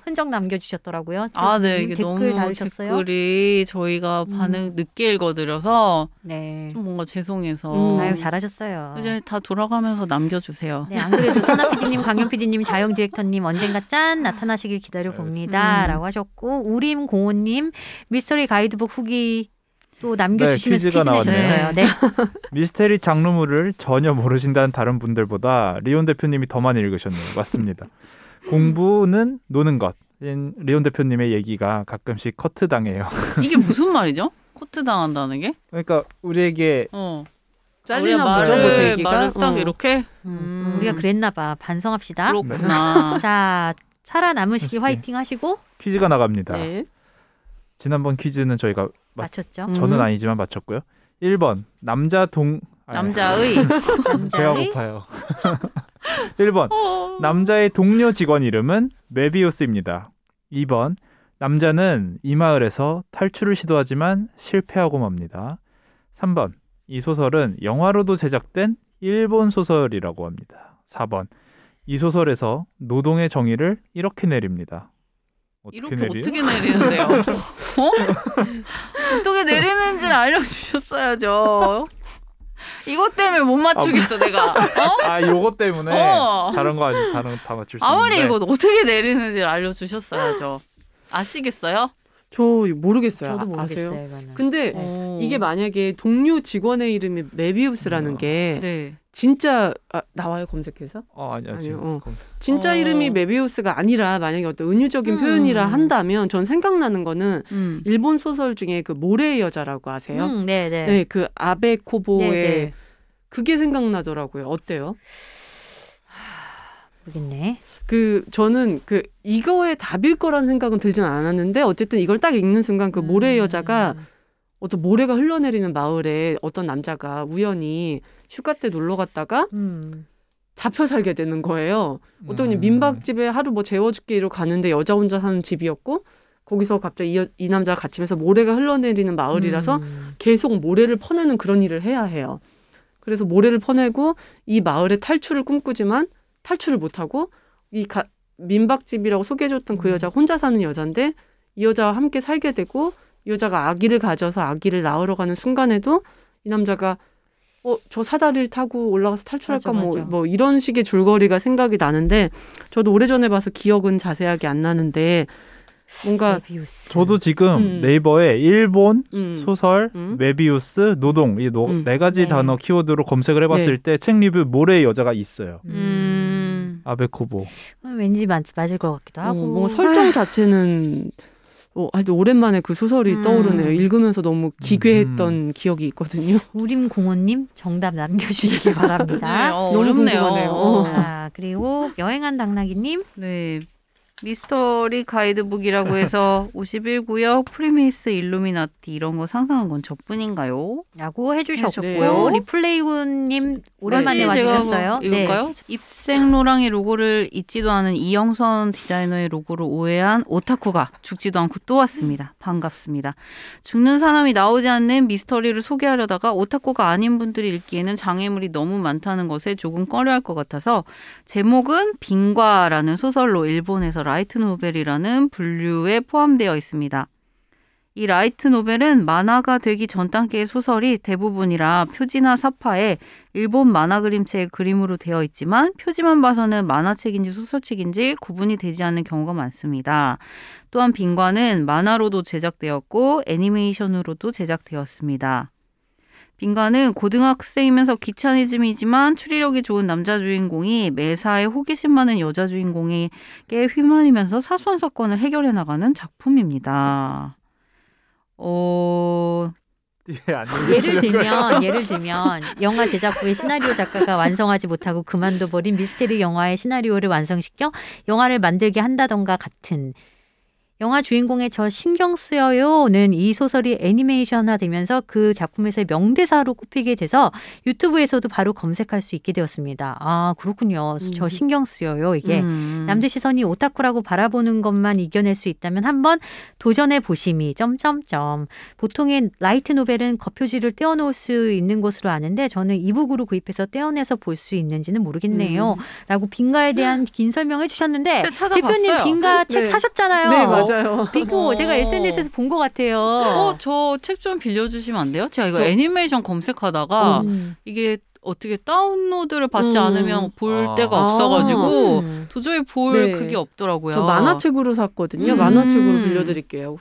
흔적 남겨주셨더라고요. 네. 이게 댓글 너무 달으셨어요? 댓글이 저희가 반응 늦게 읽어드려서 좀 뭔가 죄송해서 아유 잘하셨어요. 이제 다 돌아가면서 남겨주세요. 네, 안 그래도 선아 PD님, 강연 PD님, 자영 디렉터님 언젠가 짠 나타나시길 기다려봅니다. 라고 하셨고 우림공호님 미스터리 가이드북 후기 또 남겨주시면서 퀴즈 내셨어요. 네. 미스테리 장르물을 전혀 모르신다는 다른 분들보다 리온 대표님이 더 많이 읽으셨네요. 맞습니다. 공부는 노는 것. 리온 대표님의 얘기가 가끔씩 커트당해요. 이게 무슨 말이죠? 커트당한다는 게? 그러니까 우리에게 잘리나 보죠. 제 얘기가. 말을 딱 이렇게? 우리가 그랬나 봐. 반성합시다. 그렇구나. 자, 살아남으시기 화이팅 하시고 퀴즈가 나갑니다. 네. 지난번 퀴즈는 저희가 맞췄죠. 저는 아니지만 맞췄고요. 1번 남자의 배가 고파요. 1번 남자의 동료 직원 이름은 메비우스입니다. 2번 남자는 이 마을에서 탈출을 시도하지만 실패하고 맙니다. 3번 이 소설은 영화로도 제작된 일본 소설이라고 합니다. 4번 이 소설에서 노동의 정의를 이렇게 내립니다. 어떻게 내리는데요? 어떻게 내리는지를 알려주셨어야죠. 이것 때문에 못 맞추겠어 내가. 요거 때문에 다른 거 아니고 다른 다 맞출 수 있는데. 아무리 이거 어떻게 내리는지를 알려주셨어야죠. 아시겠어요? 저 모르겠어요. 저도 모르겠어요. 아세요? 근데 이게 만약에 동료 직원의 이름이 메비우스라는 게 진짜 나와요 검색해서? 아니요. 진짜 이름이 메비우스가 아니라 만약에 어떤 은유적인 표현이라 한다면 전 생각나는 거는 일본 소설 중에 그 모래의 여자라고 아세요? 네네. 그 아베 코보의 그게 생각나더라고요. 어때요? 모르겠네. 저는 이거의 답일 거라는 생각은 들진 않았는데 어쨌든 이걸 딱 읽는 순간 그 모래의 여자가 어떤 모래가 흘러내리는 마을에 어떤 남자가 우연히 휴가 때 놀러 갔다가 잡혀 살게 되는 거예요. 어떤 민박집에 하루 뭐 재워줄게로 가는데 여자 혼자 사는 집이었고 거기서 갑자기 이 남자가 갇히면서 모래가 흘러내리는 마을이라서 계속 모래를 퍼내는 그런 일을 해야 해요. 그래서 모래를 퍼내고 이 마을의 탈출을 꿈꾸지만 탈출을 못하고 민박집이라고 소개해줬던 그 여자가 혼자 사는 여잔데 이 여자와 함께 살게 되고 이 여자가 아기를 가져서 아기를 낳으러 가는 순간에도 이 남자가 저 사다리를 타고 올라가서 탈출할까 뭐 이런 식의 줄거리가 생각이 나는데 저도 오래전에 봐서 기억은 자세하게 안 나는데 뭔가 메비우스. 저도 지금 네이버에 일본 소설 메비우스 노동 이 네 가지 네. 단어 키워드로 검색을 해봤을 때 책 리뷰 모래의 여자가 있어요. 아베코보. 왠지 맞을 것 같기도 하고. 뭔가 설정 자체는 하여튼 오랜만에 그 소설이 떠오르네요. 읽으면서 너무 기괴했던 기억이 있거든요. 우림공원님 정답 남겨주시기 바랍니다. 네, 너무 어렵네요. 궁금하네요. 그리고 여행한 당나귀님. 네. 미스터리 가이드북이라고 해서 51구역 프리메이스 일루미나티 이런 거 상상한 건 저뿐인가요? 라고 해주셨고요. 네. 리플레이군님 오랜만에 와주셨어요. 읽을까요? 입생로랑의 로고를 잊지도 않은 이영선 디자이너의 로고를 오해한 오타쿠가 죽지도 않고 또 왔습니다. 반갑습니다. 죽는 사람이 나오지 않는 미스터리를 소개하려다가 오타쿠가 아닌 분들이 읽기에는 장애물이 너무 많다는 것에 조금 꺼려할 것 같아서 제목은 빙과라는 소설로 일본에서 라이트 노벨이라는 분류에 포함되어 있습니다. 이 라이트 노벨은 만화가 되기 전 단계의 소설이 대부분이라 표지나 사파에 일본 만화 그림체의 그림으로 되어 있지만 표지만 봐서는 만화책인지 소설책인지 구분이 되지 않는 경우가 많습니다. 또한 빙과는 만화로도 제작되었고 애니메이션으로도 제작되었습니다. 빙과는 고등학생이면서 귀차니즘이지만 추리력이 좋은 남자 주인공이 매사에 호기심 많은 여자 주인공에게 휘말리면서 사소한 사건을 해결해 나가는 작품입니다. 예를 들면 영화 제작부의 시나리오 작가가 완성하지 못하고 그만둬버린 미스테리 영화의 시나리오를 완성시켜 영화를 만들게 한다던가 같은 영화 주인공의 저 신경 쓰여요는 이 소설이 애니메이션화되면서 그 작품에서의 명대사로 꼽히게 돼서 유튜브에서도 바로 검색할 수 있게 되었습니다. 아 그렇군요. 저 신경 쓰여요. 이게 남들 시선이 오타쿠라고 바라보는 것만 이겨낼 수 있다면 한번 도전해 보심이 점점점. 보통의 라이트 노벨은 겉표지를 떼어놓을 수 있는 것으로 아는데 저는 이북으로 구입해서 떼어내서 볼 수 있는지는 모르겠네요. 라고 빙과에 대한 긴 설명해 주셨는데 대표님 빙과 책 사셨잖아요. 네 맞아요. 빙고 제가 SNS에서 본 것 같아요. 저 책 좀 빌려주시면 안 돼요? 제가 이거 애니메이션 검색하다가 이게 어떻게 다운로드를 받지 않으면 볼 데가 없어가지고 도저히 볼 그게 없더라고요. 저 만화책으로 샀거든요. 만화책으로 빌려드릴게요.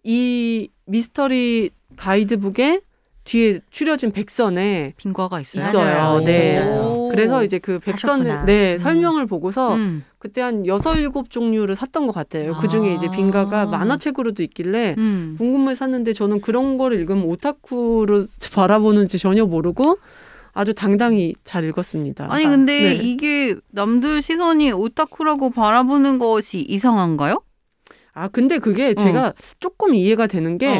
이 미스터리 가이드북에 뒤에 추려진 백선에 빙과가 있어요. 있어요. 네. 오. 그래서 이제 그 백선을 설명을 보고서 그때 한 6-7 종류를 샀던 것 같아요. 그중에 이제 빙과가 만화책으로도 있길래 궁금해 샀는데 저는 그런 거를 읽으면 오타쿠로 바라보는지 전혀 모르고 아주 당당히 잘 읽었습니다. 아니 근데 이게 남들 시선이 오타쿠라고 바라보는 것이 이상한가요? 근데 그게 제가 조금 이해가 되는 게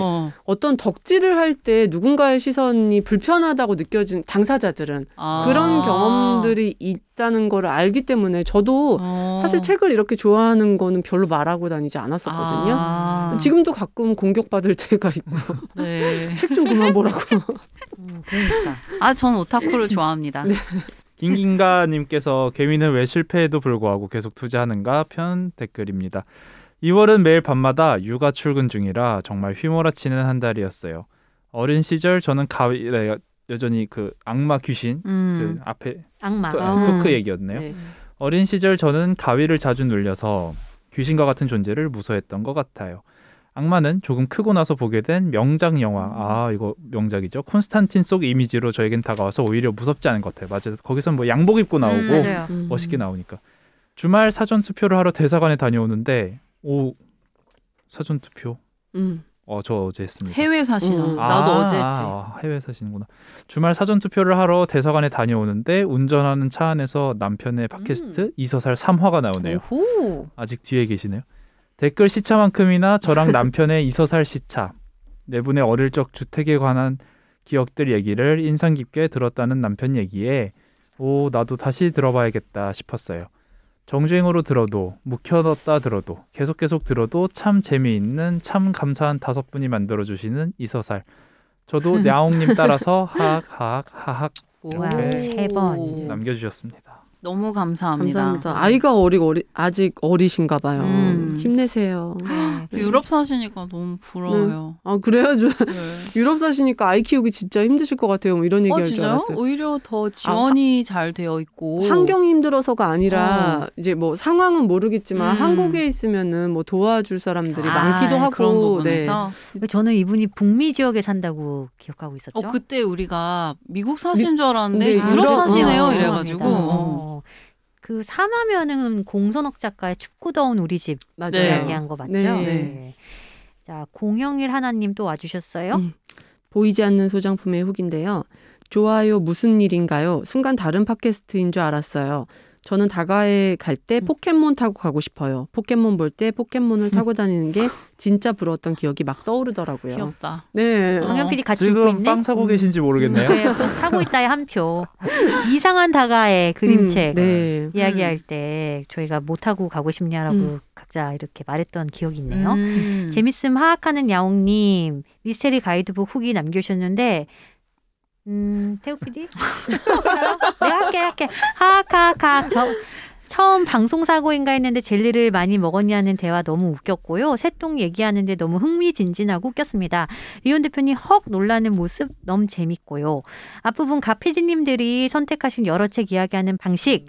어떤 덕질을 할 때 누군가의 시선이 불편하다고 느껴진 당사자들은 그런 경험들이 있다는 걸 알기 때문에 저도 사실 책을 이렇게 좋아하는 거는 별로 말하고 다니지 않았었거든요. 지금도 가끔 공격받을 때가 있고 책 좀 그만 보라고. 그러니까. 전 오타쿠를 좋아합니다. 네. 김긴가님께서 개미는 왜 실패해도 불구하고 계속 투자하는가 편 댓글입니다. 2월은 매일 밤마다 육아 출근 중이라 정말 휘몰아치는 한 달이었어요. 어린 시절 저는 여전히 그 악마 귀신 그 앞에 악마 토크 얘기였네요. 네. 어린 시절 저는 가위를 자주 눌려서 귀신과 같은 존재를 무서워했던 것 같아요. 악마는 조금 크고 나서 보게 된 명작 영화. 이거 명작이죠. 콘스탄틴 속 이미지로 저에겐 다가와서 오히려 무섭지 않은 것 같아요. 맞아요. 거기선 뭐 양복 입고 나오고 멋있게 나오니까. 주말 사전 투표를 하러 대사관에 다녀오는데 사전 투표. 저 어제 했습니다. 해외 사시나? 나도 어제 했지. 해외 사시는구나. 주말 사전 투표를 하러 대사관에 다녀오는데 운전하는 차 안에서 남편의 팟캐스트 이서살 3화가 나오네요. 오호. 아직 뒤에 계시네요. 댓글 시차만큼이나 저랑 남편의 이서살 시차, 네 분의 어릴 적 주택에 관한 기억들 얘기를 인상 깊게 들었다는 남편 얘기에 나도 다시 들어봐야겠다 싶었어요. 정주행으로 들어도 묵혀뒀다 들어도 계속 들어도 참 재미있는 참 감사한 5분이 만들어주시는 이서살. 저도 냐옹님 따라서 하악 이렇게 3번 남겨주셨습니다. 너무 감사합니다. 아이가 아직 어리신가 봐요. 힘내세요. 네. 유럽 사시니까 너무 부러워요. 네. 아 그래요? 유럽 사시니까 아이 키우기 진짜 힘드실 것 같아요. 뭐 이런 얘기할 줄 알았어요. 오히려 더 지원이 잘 되어 있고 환경이 힘들어서가 아니라 이제 뭐 상황은 모르겠지만 한국에 있으면은 뭐 도와줄 사람들이 많기도 하고 그런 부분에서 저는 이분이 북미 지역에 산다고 기억하고 있었죠. 그때 우리가 미국 사신 줄 알았는데 유럽 사시네요. 이래가지고 그 3화면은 공선옥 작가의 춥고 더운 우리 집 이야기한 거 맞죠? 네. 자, 공영일 하나님 또 와주셨어요. 보이지 않는 소장품의 후기인데요. 좋아요 무슨 일인가요? 순간 다른 팟캐스트인 줄 알았어요. 저는 다가에 갈 때 포켓몬 타고 가고 싶어요. 포켓몬 볼 때 포켓몬을 타고 다니는 게 진짜 부러웠던 기억이 막 떠오르더라고요. 귀엽다. 네. 강현 PD 같이 입고 지금 있네. 빵 사고 계신지 모르겠네요. 네, 타고 있다에 한 표. 이상한 다가의 그림책 이야기할 때 저희가 뭐 타고 가고 싶냐라고 각자 이렇게 말했던 기억이 있네요. 재밌음 하악하는 야옹님 미스테리 가이드북 후기 남겨주셨는데 태우 PD? 내가 할게. 하악하악. 처음 방송사고인가 했는데 젤리를 많이 먹었냐는 대화 너무 웃겼고요. 새똥 얘기하는데 너무 흥미진진하고 웃겼습니다. 리온 대표님 헉 놀라는 모습 너무 재밌고요. 앞부분 가 PD님들이 선택하신 여러 책 이야기하는 방식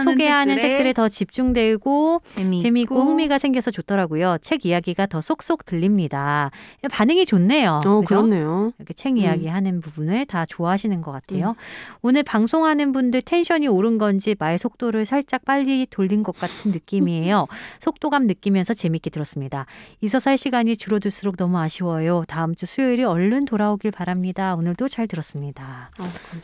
소개하는 책들에 더 집중되고 재미있고 흥미가 생겨서 좋더라고요. 책 이야기가 더 쏙쏙 들립니다. 반응이 좋네요. 그렇네요. 이렇게 책 이야기하는 부분을 다 좋아하시는 것 같아요. 오늘 방송하는 분들 텐션이 오른 건지 말 속도를 살짝 빨리 돌린 것 같은 느낌이에요. 속도감 느끼면서 재밌게 들었습니다. 이서살 시간이 줄어들수록 너무 아쉬워요. 다음 주 수요일이 얼른 돌아오길 바랍니다. 오늘도 잘 들었습니다.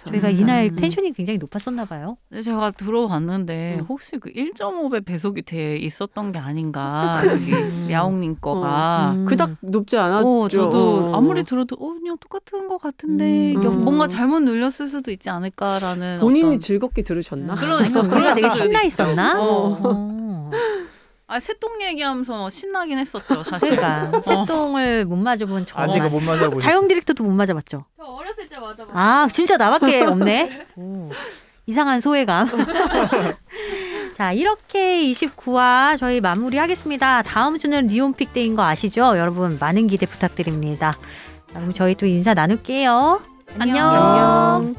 저희가 이날 텐션이 굉장히 높았었나 봐요. 네, 제가 들어봤는데 혹시 그 1.5배 배속이 돼 있었던 게 아닌가 저기 야옹님 거가 그닥 높지 않았죠. 저도 아무리 들어도 그냥 똑같은 것 같은데 뭔가 잘못 눌렸을 수도 있지 않을까라는 본인이 즐겁게 들으셨나? 그러니까 우리가 되게 신나 있었나? 새똥 얘기하면서 신나긴 했었죠 사실. 그러니까 새똥을 못 맞아본 저 아직은 못 맞아보죠. 자영 디렉터도 못 맞아봤죠? 저 어렸을 때 맞아봤어요. 진짜 나밖에 없네. 이상한 소외감. 자, 이렇게 29화 저희 마무리하겠습니다. 다음 주는 리온픽 데이인 거 아시죠? 여러분 많은 기대 부탁드립니다. 그럼 저희 또 인사 나눌게요. 안녕.